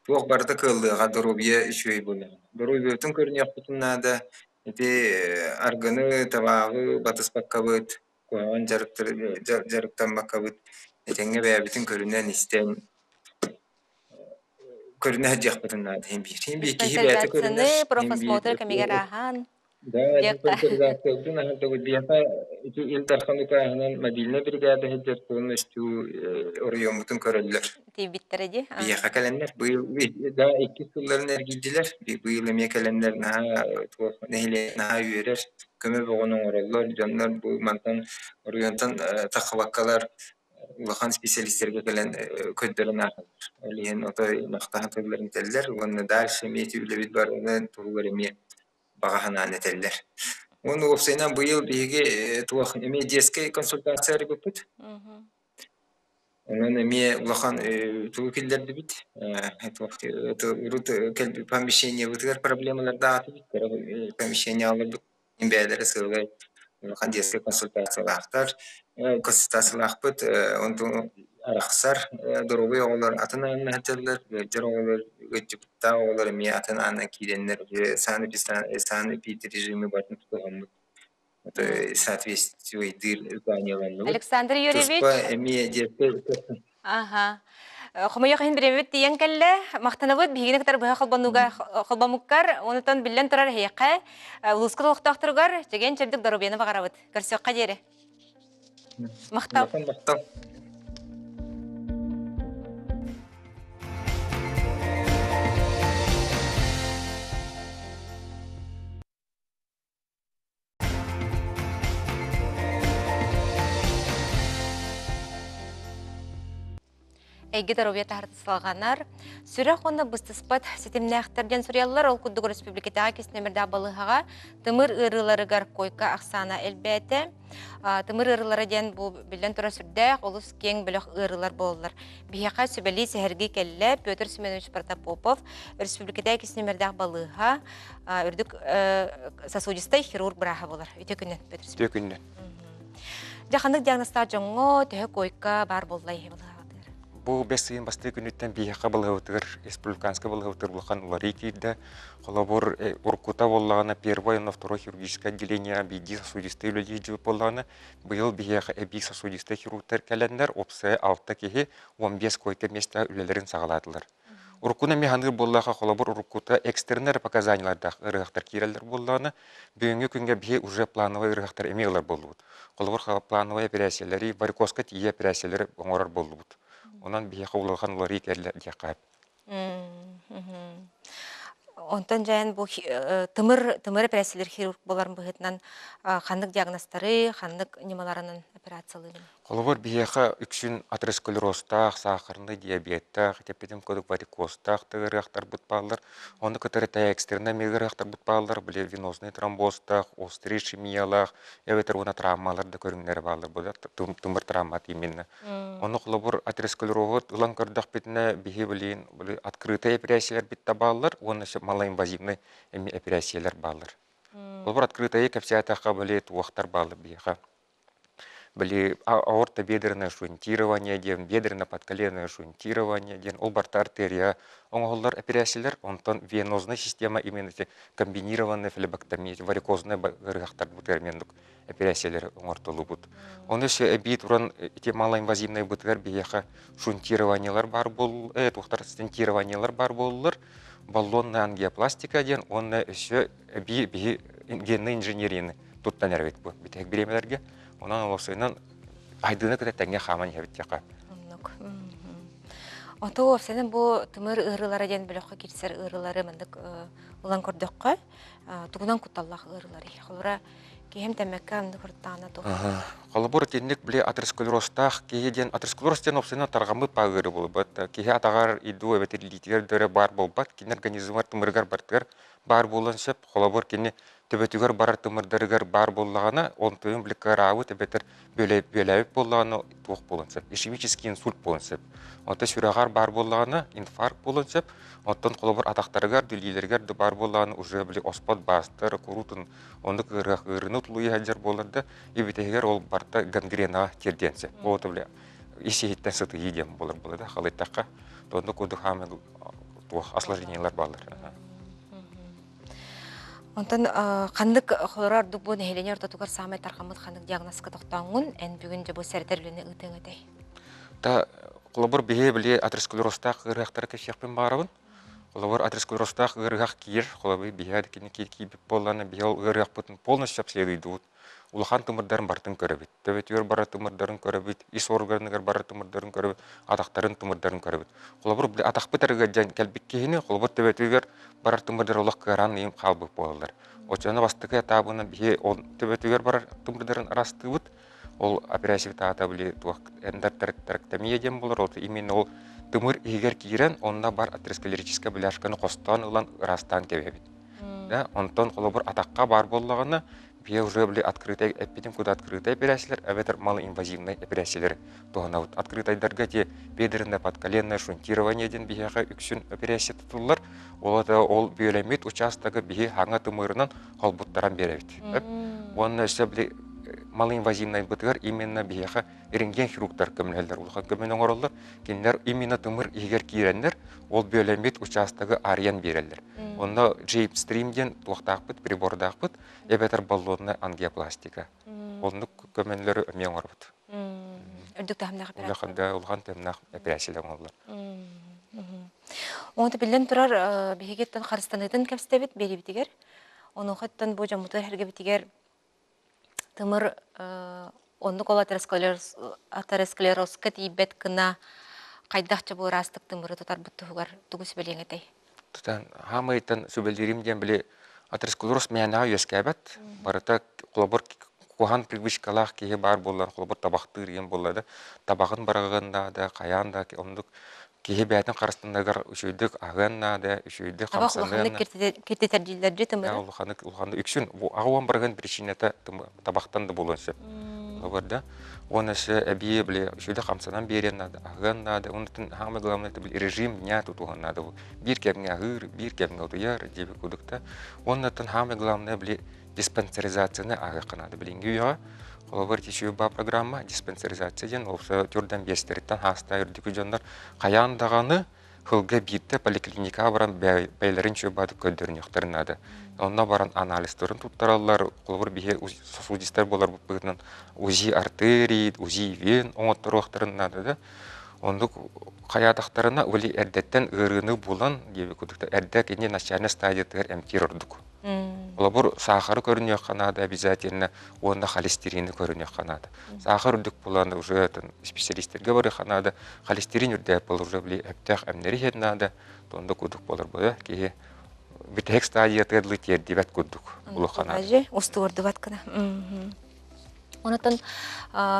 Tuğ barda kıldığa dorobiye şöy bunu. Dorobiyevdun görünüyor kutunada, iti argını, tabağı, batız bakkabıt, kuağın jarıktan bakkabıt, itenge veya bütün görünen isten көрүнө жакпытынады hem bir ki hibeti görünür Profesör Kamigarahan. да специализация на это вот я эти интерханука ханан мобильная бригада хеджер полностью орыйомутун көрөлөр Тибиттереди. бия хакаленler быйыл да 2 жылдарын эргилдилер быйыл эме календар на нехиле на үйрер көмө богонун ороллор жандар бу мантан орыйонтан такабаккалар улахан специалисттерге келен көддөрүн ахылар. Олиен отой мактаатыларын теллер, оны дальше мети үлебит бар, оны тугулар эме багаханан этеллер. Оны опсайнан быйыл биге туах эме детский консультациялар көпүт. Онун эме улахан тугуллерди бит. Урут помещение вытгар проблемалар дааты бит. Помещение алып имбелери сылгай. Улахан детский консультациялар консультациялар бит. Онтон арахсар дорогой олар атынан хатерлер жаролар гыжыпта олар миятынан киденнер саны пит режиме батын тутуган. Это соответствует планированию. Александр Юрьевич. Ага. Хомояк хин биремет диен келле мактанабыт бигине катар бага халбануга халбамуккар онутан билен турар хейка улуска токтактыргар деген чебдик доробияны багарабыт. Көрсөкка жере. Мактал. Эйге даровия тахартысылғанар. Сүрі қонны бұстыспат сетімнәқтірден сүриялылар ол күддігі республикетаға кеснемірді балығаға тымыр ұрыларығар койка ақсана әлбәті. Тымыр ұрылары ден бұл білден тұра сүрдәқ, олыс кең біліқ ұрылар болылар. Бияқа сөбәлі сәхірге кәлі Петр Семенович Протопопов республикетаға кеснемірді балыға үрдік сосудистай хирург бұраға болар. Өте күннен, Петр Семенович? Өте күннен. Жақындық диагностар жоңғы түйі койка бар боллай болыға. Бұл бәсейін басты күніттен бияқа бұлғауытығыр, республиканска бұлғауытығыр бұлған улары кейді. Қолабыр ұрқута болағына первое на второе хирургическое отделение бейді сосудисты өлі жүйіп болағына бұйыл бияқа әбей сосудисты хирургтар кәләндер опсы 6 кеге 15 койка места өлелерін сағаладылар. Уркуна механыр боллаға қолабыр уркута экстернер показанияларда ырғақтар кейрелдер боллағына бүйінгі күнге бие уже плановый ырғақтар емейлер болуыд. Қолабыр плановый операциялары, варикозка тие операциялары оңырар болуыд. Онан бияқа улалған олары екерлі дияқап. Онтан жайын бұл тымыр операциялар хирург боларын бұғытынан қандық диагностары, қандық немаларының операциялары? Қолыбыр бияқа үксін атеросклеростақ, сақырны диабеттақ, тепеден көдік варикостақ тығырықтар бұтпалылар. Оны көтірі экстерна мегірықтар бұтпалылар, біле венозный тромбостақ, острый шемиялақ, әветер оны травмаларды көріңдері балыр, бұл тымыр травмат еменні. Оны қолыбыр атеросклероғыт ұлан көрдіқ бетіне бейі білейін, открытый операциялар бітті балылар, оны малоинвазивный операциялар балыр. Қолыбыр открытый кәпсиятаққа біле туақтар балыр бияқа. Были аортобедренное шунтирование, бедренно-подколенное шунтирование, олбарта артерия, оңғолдар операциялар, онтан венозная система именно комбинированная флебоктомия, варикозная ғырғақтар бұтермендік операциялар оңғыртылы бұд. Оны сөй әбейт ұран малоинвазивный бұтығар бейеқа шунтированиялар бар бол, туқтар стентированиялар бар болылар, баллонная ангиопластика ден, оны сөй әбей генный инженерияны тұттан әрбет бұл, бітек беремелерге. Онан олысынан айдыны көтә тәңге қаман ебет яқа. Ото офсенен бұл тымыр ұрылары ден біліққа кетсер ұрылары мәндік ұлан көрдіққа тұғынан құтталлақ ұрылары. Қолыра кейім тәмәкка әмді құрттағына тұғы. Қолыбыр тенлік біле атеросклеростақ, кейден атеросклеростен офсенен тарғамы пағыры бол бәт. Кейі атағар иду әбетерлитер дөрі бар бол бәт. Кен организмар тымырғар бартығар бар болын сөп. Қолыбыр кені төбетігер барар тымырдарығар бар болағына, он түйін біліккер ауы төбетер бөләуіп болағына туық болын сөп. Ишемический инсульт болын сөп. Онты сүрағар бар болағына инфаркт болын сөп. Онтан қолыбыр атақтарығар, дүлгелергер бар болағына уже білі оспад бастыр, құрутын, онды ғырыны тұлуы әдер болырды. Ебетегер ол барта гангрена терденсе. Оты білі есейттен сұты едем болыр болады. Қалайттаққа онды көді қамы осложнениялар балыр. Онтан қандық қолырар дұбу нәйлене ортатуғар самай тарқамыд қандық диагностика тоқтауын ән бүгін де бұл сәрдерліні ұтың өтей. Та қолыбыр бейе біле атеросклеростақ ғырғақтары кәшеқпен барабын. Қолыбыр атеросклеростақ ғырғақ кейір, қолыбыр бейе әдекені кейіп боланы бейе ғырғақ бұтын полностью обследуйды бұд. Улахан тымырдарын бартын көрібіт. Төбетігер бара тымырдарын көрібіт, ис органығар бара тымырдарын көрібіт, атақтарын тымырдарын көрібіт. Қолыбыр біле атақ бітіргі жән кәлбік кейіні, қолыбыр төбетігер бара тымырдар олақ қыран ем қалбық болылар. Очаны бастықы атабына бейе төбетігер бара тымырдарын арасты бұд, ол операциялы тағата біле әндар тарактомия дем болыр, ол именно ол тымыр егер кейрен, онына бар атеросклерическая бляшканы қостан ұлан ырастан кебебіт. Онтан қолыбыр атаққа бар болағына, бия уже были открытые, эпидем куда открытые операциялар, а ветер малоинвазивные операциялар. Тогда вот открытые дорогие бедренное подколенное шунтирование один бияга үксүн операция тутулар. Ол биолемит участогы бия ханга тымырынан холбуттаран беребит. Он сөбли малоинвазивный бытыгар именно бияга рентген хирургтар көмнелер. Улхан көмнен ороллар. Кенлер именно тымыр егер киренлер, ол биолемит участогы ариян берелер. Онда джейпстримден туақтақпыт, прибордақпыт, ебетер баллонная ангиопластика. Онды көменлері өмен орбыт. Үрдік тәмнақ операция? Улақында ұлған тәмнақ операциялар олар. Онды білден тұрар бігеттен қарыстаныдың кәпстебет бері бітігер. Оны ұқыттан бұл жамутыр әрге бітігер тымыр онды қол атеросклерозка дейбет кына қайдақчы бұл растық тымыры тұтар бұттығығар тұғыс білең әтей. Тұтан, хамайттан сөбелдерімден біле атеросклероз мәйінаға өскәбәт. Барыта қолабыр кухан привычкалах кие бар боллар, холбор табактыр ем боллады. Табагын барагында да, каянда ондук кие бәтин карастындагар үшөйдүк агынна да, үшөйдүк Аба хамсанына. хулаханны керте тәрдилерді Я тымыры. улханы үксүн. Бу агуан барган причинета табактан да болонсып. Лабарда он эше эбие биле үшөйдүк хамсанан берен надо, агынна да. Онтун самое главное это режим дня тутуган надо. Бир кемге агыр, бир кемге утуяр деп кудукта. Онтун самое главное биле диспансеризацияны агы надо билинге уяга. Олар тишүү ба программа диспансеризациядан олса түрдөн бестериттен хаста үрдүкү жандар каяндаганы хылга бирте поликлиника баран бейлерин чөбады көдөрүнөктөрүнады. Онна баран анализдерин туттаралар, олар бие сосудистер болар бупытынан УЗИ артерий, УЗИ вен оңоттороктөрүнады да. Ондук каядактарына ули эрдеттен ырыны булан деп кудукта эрдек эне начальный стадиятыр эмтир ордук. Олар сахары көрүнөк канада обязательно, онда холестерины көрүнөк канада. Сахар үрдүк булан уже специалисттерге бары канада, холестерин үрдүк бол уже били эптек эмнери хеднада, онда кудук болар бу ки битек стадиятыр литер дебет кудук улу канада. Ажи усту орду баткана. Онотон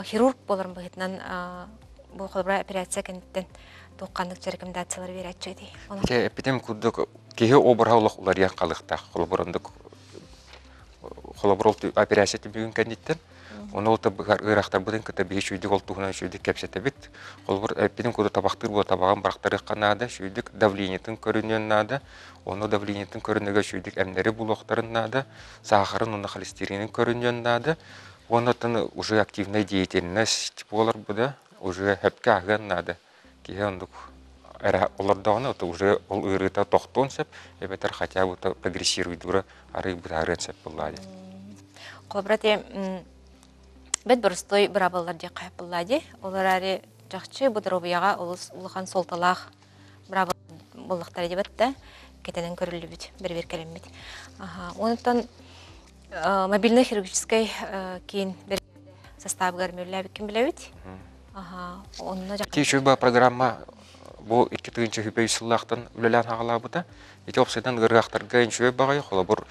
хирург болар быгытнан бу холбра операция кенттен токкандык рекомендациялар берет жеди. Те эпидем кудук кие обраулык улар я калыкта, холборондук холоброл операция бүгүн кандиттен. Оны ота ырактар будын ката беш үйдүк олтугунан шүйдүк кепсете бит. Холбор эпидем куду табактыр бу табаган барактары канада шүйдүк давлениятын көрүнөн нада. Оны давлениятын көрүнөгө шүйдүк эмнери булоктарын нада. Сахарын, оны холестеринин көрүнөн нада. Онотон уже активная деятельность болар буда, уже хепке аган нада. Кие ондук олардаганы уже ол ырыта токтонсеп, эбетер хотя бы прогрессирует дура ары бутарынсеп булады. Кобрате бет бурстой брабаллар же кайып булады. Олар ари жакчы будробияга улухан солталах брабал буллактар дебет да кетенен көрүлүбүт, бир келембит. Онтон мобильный хирургический кийин бир состав гармерлер ким билебит? Онна жакчы. Тишүүба программа бу 2-нче хүпөйсүллактан үлелән хагалабыта. Эти опсайдан гыргактарга иншөө багай холобур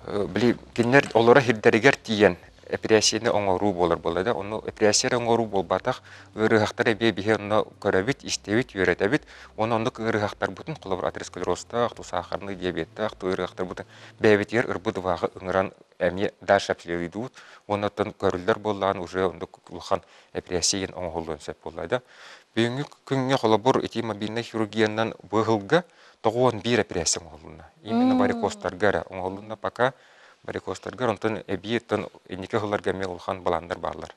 били кинер олора хирдеригер тиен операцияны оңору болар болады. Оны операция оңору болбатак гыргактар бе бихенно көрөбит, истебит, үйрөтөбит. Оны гыргактар бутун холобур атеросклерозтак, сахарный диабеттак, гыргактар бутун бебитер ырбыдвагы ыңыран эми дальше обследуют. Онотон көрүлдөр болган уже улхан операцияны оңолдонсеп болады. Бүгүнкү күнгө холобур эти мобильный хирургиянан быгылга тогон бир операция оңолдуна. Именно варикозтарга оңолдуна пока варикозтарга онтон эбиеттен энике хыларга ме улхан баландар барлар.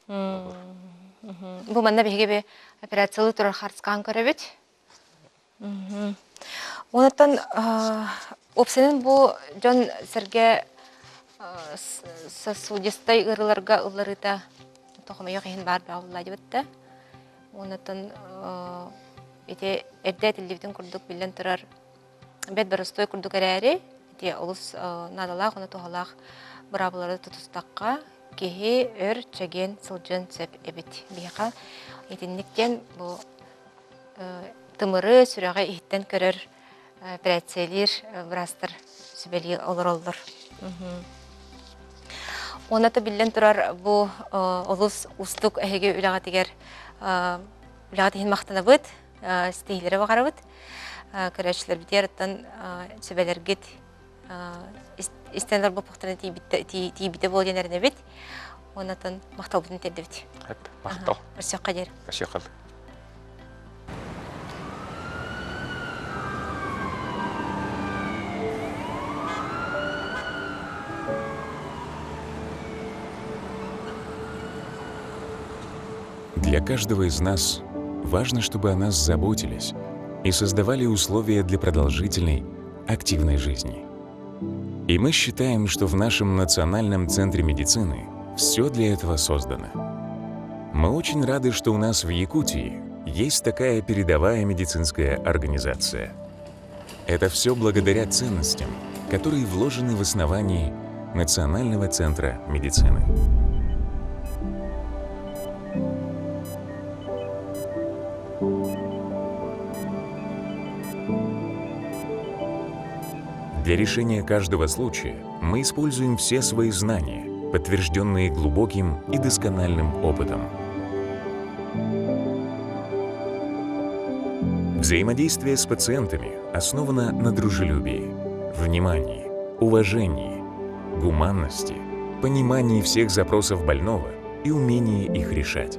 Бу манда беге операциялы турар харскан көрөбүт. Онотон опсенин бу жон серге сосудистай ырыларга ыларыта тохомайо кыйын бар баалла дебетте. Онотон эти эрдетилдибитин курдук билен турар бет барыстой курдук эрээри те олус надалах оны тохалах брабылары тутустакка кеһи өр чеген сылжын сеп эбит бияка этинниктен бу тымыры сүрәгә иттен көрөр операциялар брастыр сүбели олор. Онаты билен турар бу олус устук эһеге үләгә тигәр үләгә тиһин мактанабыт стейлери багарабыт көрәчләр битердән сүбелергит истәнләр бу похтаны тибите болгеннәрне бит онатын макталбытын тедебит. Мактал. Россия кадер. Россия кадер. Для каждого из нас важно, чтобы о нас заботились и создавали условия для продолжительной, активной жизни. И мы считаем, что в нашем Национальном центре медицины все для этого создано. Мы очень рады, что у нас в Якутии есть такая передовая медицинская организация. Это все благодаря ценностям, которые вложены в основании Национального центра медицины. Для решения каждого случая мы используем все свои знания, подтвержденные глубоким и доскональным опытом. Взаимодействие с пациентами основано на дружелюбии, внимании, уважении, гуманности, понимании всех запросов больного и умении их решать.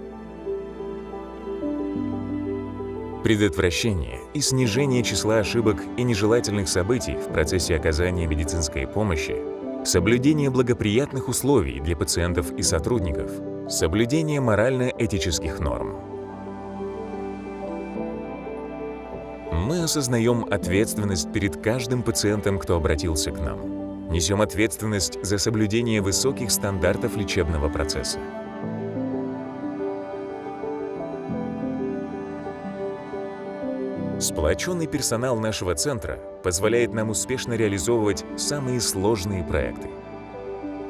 Предотвращение и снижение числа ошибок и нежелательных событий в процессе оказания медицинской помощи, соблюдение благоприятных условий для пациентов и сотрудников, соблюдение морально-этических норм. Мы осознаем ответственность перед каждым пациентом, кто обратился к нам. Несем ответственность за соблюдение высоких стандартов лечебного процесса. Сплоченный персонал нашего центра позволяет нам успешно реализовывать самые сложные проекты.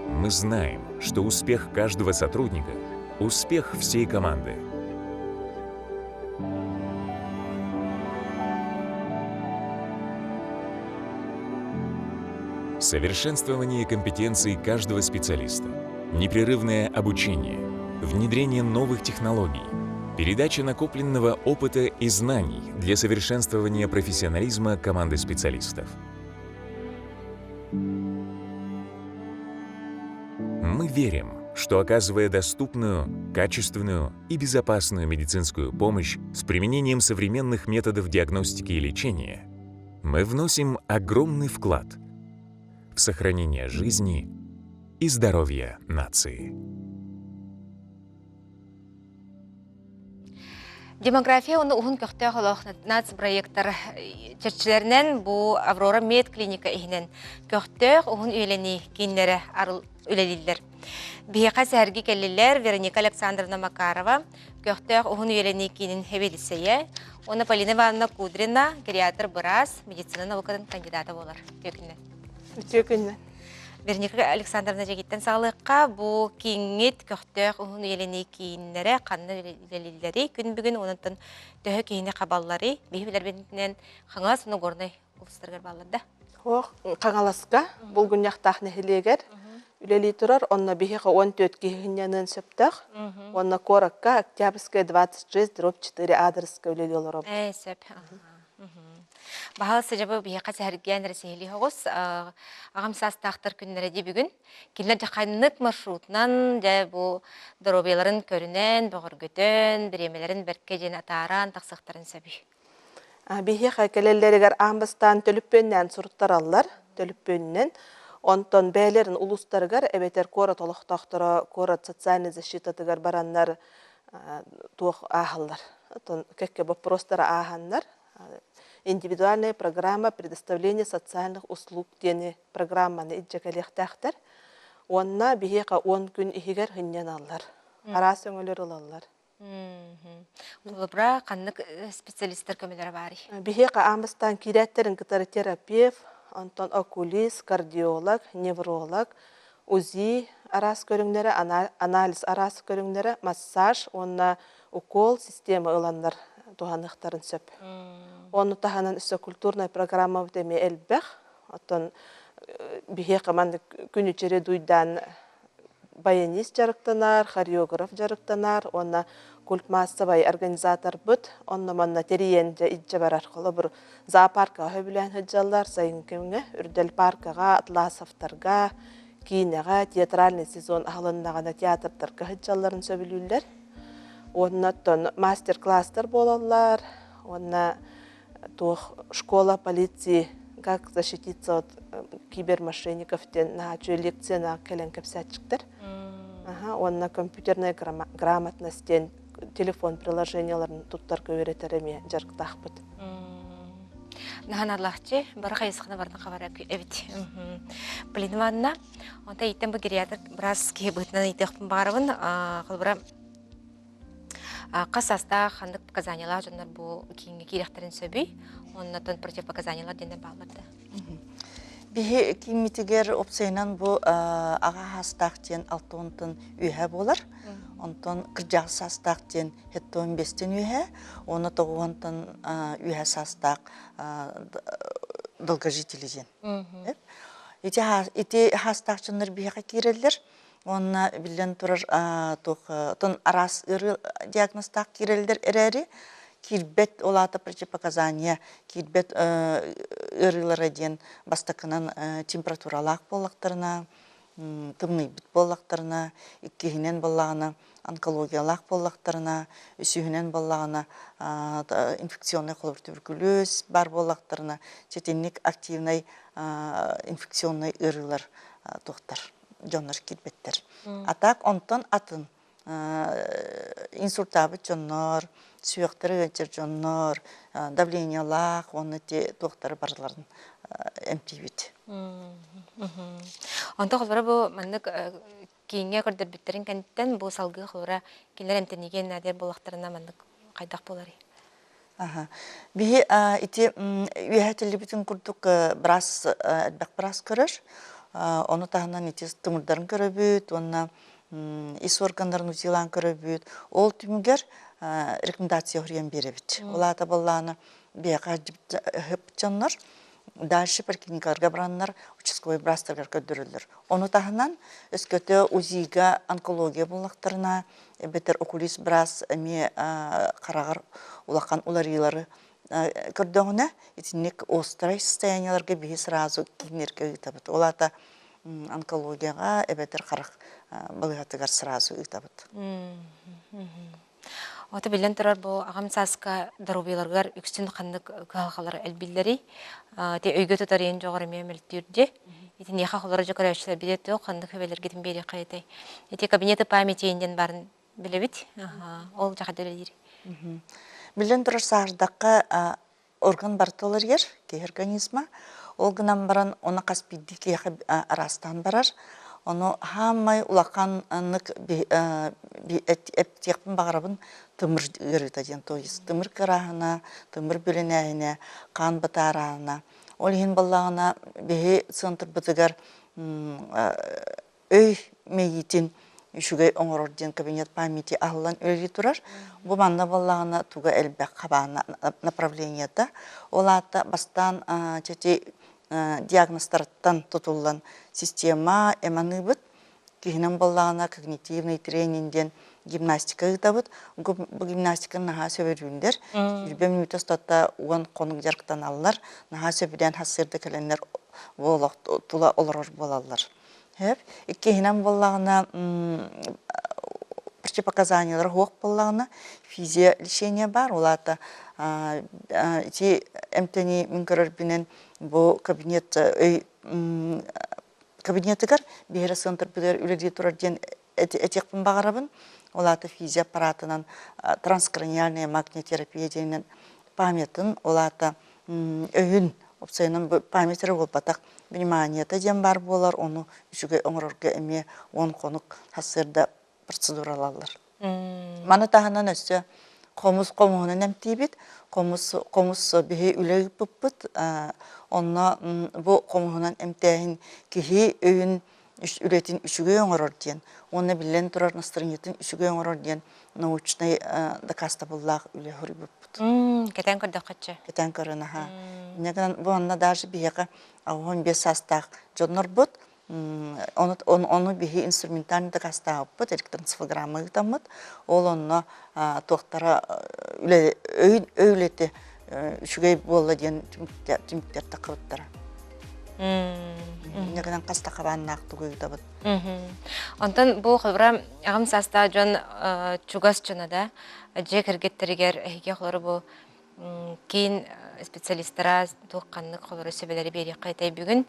Мы знаем, что успех каждого сотрудника – успех всей команды. Совершенствование компетенций каждого специалиста, непрерывное обучение, внедрение новых технологий, передача накопленного опыта и знаний для совершенствования профессионализма команды специалистов. Мы верим, что, оказывая доступную, качественную и безопасную медицинскую помощь с применением современных методов диагностики и лечения, мы вносим огромный вклад в сохранение жизни и здоровья нации. Демография оны уһун көктө холох нац проекттар чечилеринен бу Аврора Мед клиника ихинен көктө уһун үйлени кинлери арыл үлелилер. Бияка сәрги келлилер Вероника Александровна Макарова көктө уһун үйлени кинин хебелисее, оны Полина Ивановна Кудрина, гериатр Брас, медицина наукадан кандидаты болар. Үтөкүннен. Вероника Александровна жегиттен сағылыққа бұ кеңет көқтөк ұғын елені кейінлері, қанны елелері, күн бүгін онынтын төхі кейіне қабаллары, бейбілер бентінен қаңа сұны ғорнай ұлыстырғыр балырда. Қаңаласқа бұл күнняқтақ нәхілегер, үлелі тұрар, онна бейхеға 14 кейінненін сөптіқ, онна коракка Октябрьская 26/4 адресқа үлелі олар. Сөп. Бағал сәжабы бейқа сәрген рәсейлі хоғыз, ағам састақтыр күнлерді бүгін. Келер жақайнық маршрутынан, бұл дұробеларын көрінен, бұғыр көтін, біремелерін бәрке жен атаран, тақсықтарын сәбі. Бейхеға келелерігер амбастан төліппеннен сұрттар алылар, төліппеннен. Онтон бәйлерін ұлыстарығар, әбетер қора толықтақтыра, қора социальный защитатығар баранлар туық ағылар. Кәкке вопростары ағанлар. Индивидуальная программа предоставления социальных услуг дені программаны иджекелектәқтір. Онна бейеқа 10 күн ихигер хыннен аллар. Арас өңілер алалар. Бұлыбыра қанлық специалистер көмелері бары? Бейеқа амыстан кирәттерін кітары терапевт, онтон окулист, кардиолог, невролог, УЗИ арас көріңлері, анализ арас көріңлері, массаж, онна укол система ыланлар туғанықтарын сөп. Оны тағанан үсі культурная программа өтеме әлбәқ. Оттан бейе қаманды күні чере дуйдан баянист жарықтанар, хореограф жарықтанар, оны культ массовай организатор бұд, оны манна терейен жа иджа бар арқылы бір зоопаркаға хөбілен хүджалар, сайын кемге, үрдел паркаға, атласовтарға, кейінеға, театральный сезон ағылыннағана театрдарға хүджаларын сөбілілер. Оннаттан мастер-класстар болалар, онна школа полиции, как защититься от кибермошенников, на лекция на келен капсятчиктер. Онна компьютерная грамотность, телефон приложенияларын туттарга өйретереме жарктах бут. Наханаллахчы, бары қайысқына барна қабара әбет. Полина Ивановна, онда иттен бұл гериатр біраз кейбітінен итеқпін барыбын, қылбыра қасаста қандық показаниялар жондар бұл кейінгі керектерін сөбей, оннатон противопоказаниялар дені балырды. Бихи кимитигер опциядан бұл аға хастақтен 6-тен үйе болар. Онтон кіржақ састақтен 7-15-тен үйе, оны 9-тен үйе састақ долгожителеден. Ити хастақчынлар бихиға керелдер. онна билен турар тон арас ыры диагностак кирелдер эрери кирбет олата противопоказания кирбет ырылары ден бастакынан температуралак боллактарына тымный бит боллактарына иккихинен боллагына онкологиялак боллактарына үсүхүнен боллагына инфекционный холор туберкулез бар боллактарына четинник активный инфекционный ырылар тохтар жоннор кирбеттер. Атак онтон атын инсультабы жоннор, сүйектері өтер жоннор, давлениялақ, оны те тохтары барларын эмтибит. Онта холбара бу маннык кийинге көрдөр биттерин кенттен бу салгы холбара кинер эмтенеген надер болактарына маннык кайдак болары. Бихи ити үйәтілі бітін күрдік брас көрір. Оны тағынан ити тымырдарын көрөбүт, онна ис органдарын утилан көрөбүт. Ол түмігер рекомендация хүрген беребит. Олата болланы бияқа хөп жаннар, дальше поликлиникаларга бараннар участковый брастарга көдөрүлөр. Оны тағынан өскөтө УЗИга онкология боллактарына бетер окулист брас эми карагар улакан уларылары көрдөгүнө итинник острый состоянияларга бии сразу кимерге итабыт. Олата онкологияга эбетер карак балыгатыгар сразу итабыт. Ота билен турар бу агам саска дарубиларгар үкстүн кандык калгалар элбиллери те өйгө тотарын жогору мемелтүрдү. Итин яха холора жокорачылар билет кандык хебелерге тим бери кайтай. Эти кабинеты памяти инден барын билебит. Ол жакадылыр. Билен турар саардакка орган бартолар ер, ке организма. Ол гынан баран она каспидди ке арастан барар. Оны хамай улаканнык эптекпин багарабын тымыр өрүтаден тоис. Тымыр карахына, тымыр бөлөнәһенә, кан батарана. Ол хин баллагына беһе центр бытыгар өй мейитин үшүгө оңорорден кабинет памяти аллан өлі турар. Бу манна баллагына туга элбек кабана направленията. Олата бастан чати диагностарттан тутулган система эманыбыт кихинен баллагына когнитивный тренингден гимнастика ытабыт. Бу гимнастиканы наха сөбөрүндер. 20 минут остатта уан конук жарктан аллар. Наха сөбүден хасырды келенлер волок тула олорор болалар. Хеп, кихинен баллагына противопоказаниялар хок баллагына физия лечение бар. Олата ити эмтени минкөрөрбинен бу кабинет кабинетыгар бейра центр бидер үледи турарден этекпин багарабын. Олата физия аппаратынан транскраниальная магнетерапия дейнен памятын олата өйін опцияның памятері ол батақ вниманиета ден бар болар, оны үшіге оңырырға әме он конук хасырда процедуралалар. Маны тағынан өсі комус комуһунан эмтибит, комус бихи үлеги пыппыт, онна бу комуһунан эмтәһин кихи өйін үлетин үшіге оңырыр ден. Оны билен турар настроениятын үшіге оңырыр ден научный докаста буллах үле хөрі бұппыт. Кетен көрді қытчы? Кетен көрін, аха. Неган бу онна даже бияға 15 састақ жоннор бұт, оны бихи инструментальный докаста бұппыт, электроэнцефалограмма ұтамыт, ол онна тоқтара өйлеті үшіге болла ден түміктер тақыбыттара. Негенен қаста қабанын ақты көйді бұд. Онтан бұл қылбыра ағым саста жон чугас жонада жек әргеттерігер әйге қолары бұл кейін специалистара туыққанны қолары сөбелері бері қайтай бүгін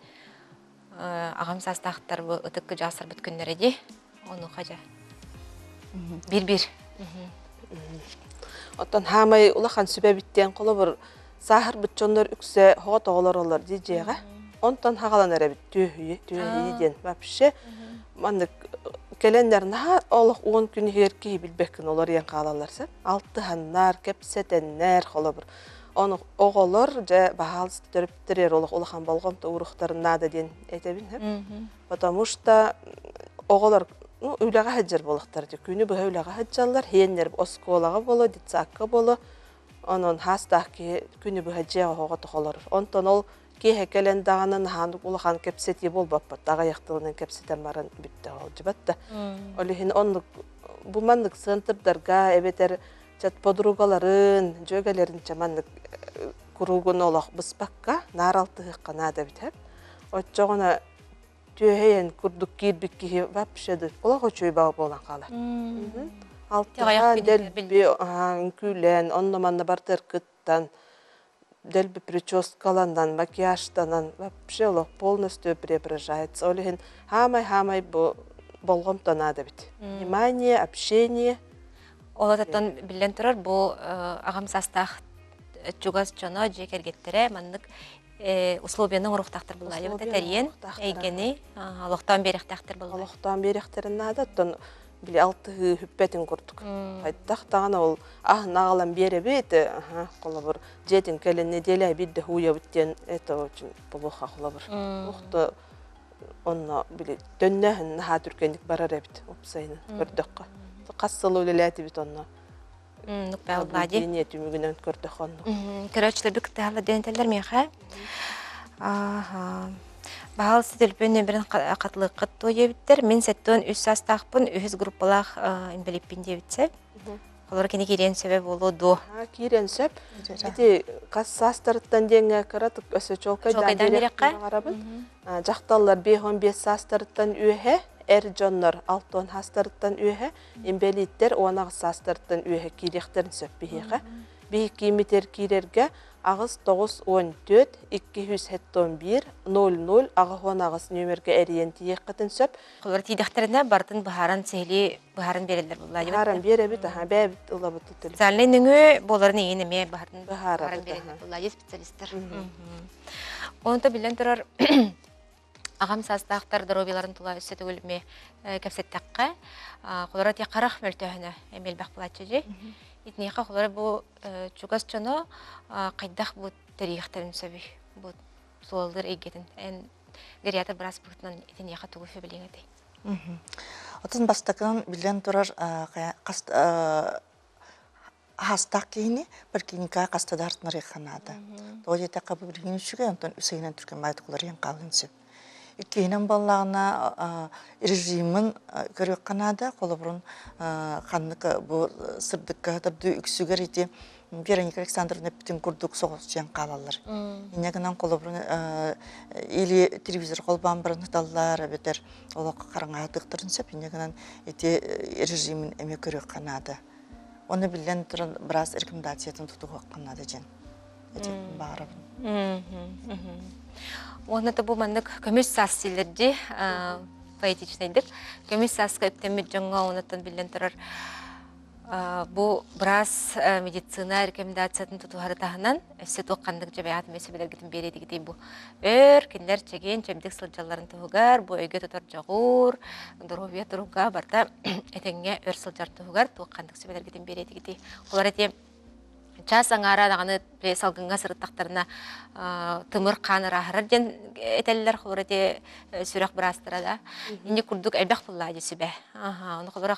ағым саста ақтар бұл ұтыққы жасыр бұт күндері де оны қажа. Bir. Оттан хамай улахан сөбе біттен қолы бір сахар бұтчондар үксе хоға тоғылар олар дейжеға. Онтан хағалан әрі біт түйеден бәпіші. Мандық келендерін олық 10 күні еркей білбекін олар ең қалаларсы. Алтыханнар, кепсетеннер қолы бір. Оны оғылар жа бағалыс түріптірер олахан болғамта ұрықтарын нады ден әйтебін. Потому что оғылар үйліға хаджар болықтар. Күні бұға үйліға хаджалар. Хейнер осколаға болы, детсаққа болы. Оның хастақ күні бұға жеға хоға тұқалар. Онтан ол Кеһе келен дағанын хандық улахан кепсети болбаппат. Ага яқтылынан кепсетен баран бүтті ол жібатта. Олихин онлық буманлык центрдарга эбетер чат подругаларын, жөгелерин чаманлык куругун олох быспакка наралтыгы канада битеп. Отчогона түйен курдук кирбик ки вообще да олох очой баа болан кала. Алтыга делби күлен, онноманна бартер кыттан, делби прическаландан, макияжтанан вообще олох полностью преображается. Олихин хамай бу болгом тонады бит. Внимание, общение. Олататтан билен турар бу агам састах чугас чоно жекергеттере маннык условияның урухтактыр булай бит тәрен эйгени Аллахтан беректактыр булай. Аллахтан беректерин нада тон били алты хүппетин курдук. Айттак тагына ол нагалан беребит, колобур жетин келенне деле бидде хуя биттен это очень плохо колобур. Ухта онна били төннәһен наха түркәндик барар бит опсайны көрдөккө. Кассылы үлеләти бит онна. Нукпаллади. Дине түмүгүнөн көрдөх онну. Көрөчлөр бик тагала дентелер меха. Баал сителпен берен катлык кытты биттер. Мен сеттон үс састакпын, үз группалах имбелиппин дебитсе. Олар кене кирен себеп болду. Кирен сеп. Бити кассастырттан деңе каратып өсөчөлкөйдан береккарабын. Жакталлар 5-15 састырттан үйе, жоннор 6 хастырттан үйе, имбелиттер 10 састырттан үйе киректерин сөп бейеге. Бей кимитер кирерге агыс 914 271 00 агы агыс нөмерге эриен тиеккатын сөп. Олар тидектерине бартын бахаран сехли бахарын берелер булла. Бахаран беребит, бәбит улабыт тел. Залны нүңө боларын эне бахарын бахаран берелер булла специалисттер. Онта билен турар агам састактар дробиларын тула өсө төгүлме кепсеттакка. Колора ти карак мөлтөһүнө эмел бак булачы. Итнеха холары бу чугас чоно кайдах бу тарихтарын сөби. Бу солдыр эгетин. Эн гериатор брас бутнан итнеха тугуфе билеңети. Отын бастакынан билен турар хастак кейни бір клиника кастадарт нариханада. Тоje такка бу биргин үчүгө онтон үсейнен түркен майтыкулар ен калын сөп. Иккейнен баллағына режимін көрек қанада, қолыбырын қаннық бұл сырдыққа тұрды үксігер еті Вероника Александровна бітін күрдік соғыс жен қалалар. Инегінен қолыбырын или телевизор қолбан бірін ұталылар, бетер олық қарыңа атықтырын сөп, инегінен еті режимін әме көрек қанада. Оны білен тұрын біраз рекомендациятын тұтуға қанада жен. Еті бағырабын. Оны да бу мандык көмүс сас силерди поэтичныйдык. Көмүс саска өптөмү жаңга онотон билен турар. Бу брас медицина рекомендациятын тутугары тахынан өссө токкандык жабаят месебелергитин береди гитей бу. Киндер чеген чемдик сылжалларын тугар, бу өйгө тотор жагур, здоровье туруга барда этеңге өр сылжар тугар токкандык себелергитин береди гитей. Олар эти час аңара дағаны салгынға сырыттақтарына тымыр қаныр ахырар ден этеллер құлырыте сүрек бірастыра да. Инде күрдік әлбәқ бұллайды сүбә. Оны құлыра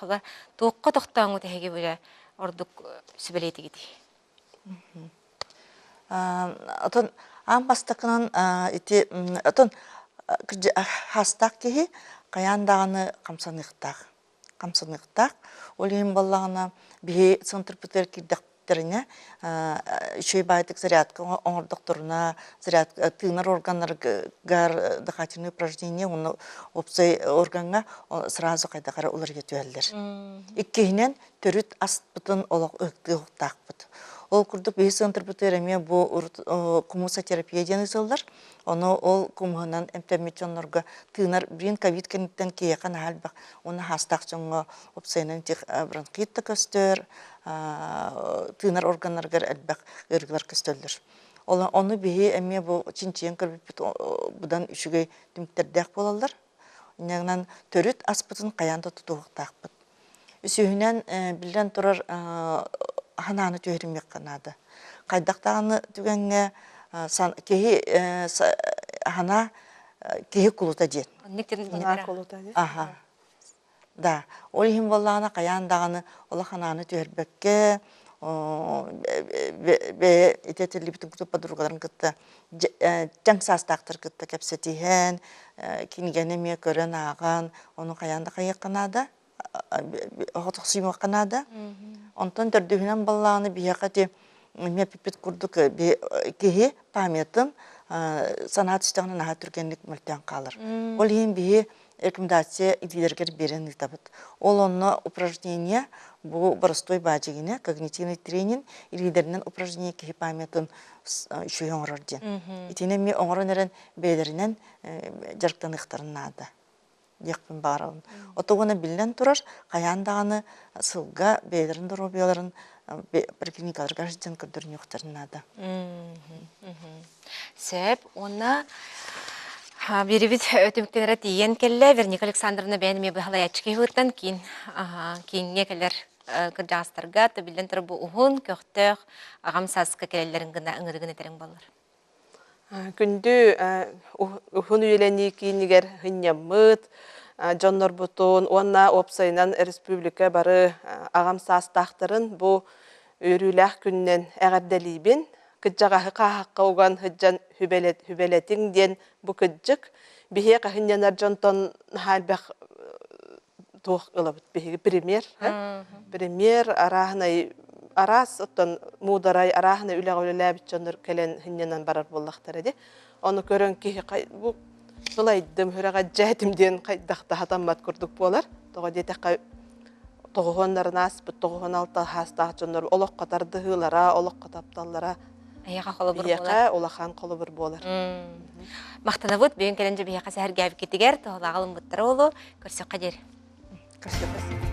тоққа тоқтауыңы тәхеге бөлі ордық сүбелейті кеті. Отын аң бастақынан отын хастақ кеге қаяндағаны қамсанықтақ. Олейін балағына бей центр пүтер кирдік терне еще и байтык зарядка он докторна зарядка тынар органнар гар дыхательные упражнения он опсай органга сразу кайда кара улар кетүелдер. Иккенен төрүт аспытын олок ыктыктакпыт. Ол курдук бес интерпретереме бу кумусотерапия денизылдар. Оны ол кумганан эмтемечоннорга тынар брин ковид кенттен кияқан халбак. Оны хастак жоңго опсайнын тик бронхит көстөр тынар органнаргар әлбәк ыргылар көстөлдөр. Оны бейі әме бұл чинчен көрбіп бұдан үшіге дүміктердәк болалар. Инегінен төріт аспытын қаянда тұтуықтақпыт. Үсүйінен білден тұрар хананы түйірімек қанады. Қайдақтағаны түгенге кейі хана кейі құлыта ден. Да, ол ем болағына қаяндағаны олы хананы түйірбекке, бе итетели битин күтүп подругаларын кытта жаң састактыр кытта кепсетиһен кинигене ме көрөн аган onun каянда кайыкканада отук сыймакканада онтон төрдүһүнөн баллаганы биякати ме пипит курдук кихи памятын санаат истегинен аха түргенлик мөлтөн калыр ол эми бии рекомендация идилергер берен табыт ол онно упражнение бу простой бажигине когнитивный тренинг лидеринен упражнение кихи памятын шуян орден итине ми оңорон бейлеринен жарктаныктарынада якпын барабын отогуна билен турар каяндаганы сылга бейлерин дробияларын поликлиникаларга житен көрдөрүн юктарынада Сөп, оны беребит өтүмктенер тиен келле Верника Александровна бәнеме бахалаячки хуртан кинге келер кыржастарга билен тур бу ухун көктөк агам саска келелерин гына ыңырыгын этерең балар. Күндү ухун үйелени кинигер хыннямыт Жоннор бутун онна опсайнан республика бары агам састактарын бу өрүлах күннен эгерделибин кыджагахы кахакка уган хыджан хүбелетиң ден бу кыджык бихе кахыннянар жонтон халбах тух ылабыт бихе премьер арас оттон мударай арахна үлэгөлөлөбит жоннор келен хыннянан барар боллактар эди ону көрөн ки бу сылайдым хүрага жаатимден кайдакта хатаммат курдук болар тога детекка тогоннарнас бу 96 хастак жоннор олок катардыгылара олок катапталлара Аяга колу бир болар. Бияка улахан колу бир болар. Мактанабыт бүйөн келенже бияка сәһәр гәп китигер, толагылым буттар олу, көрсөк кадер. Көрсөк.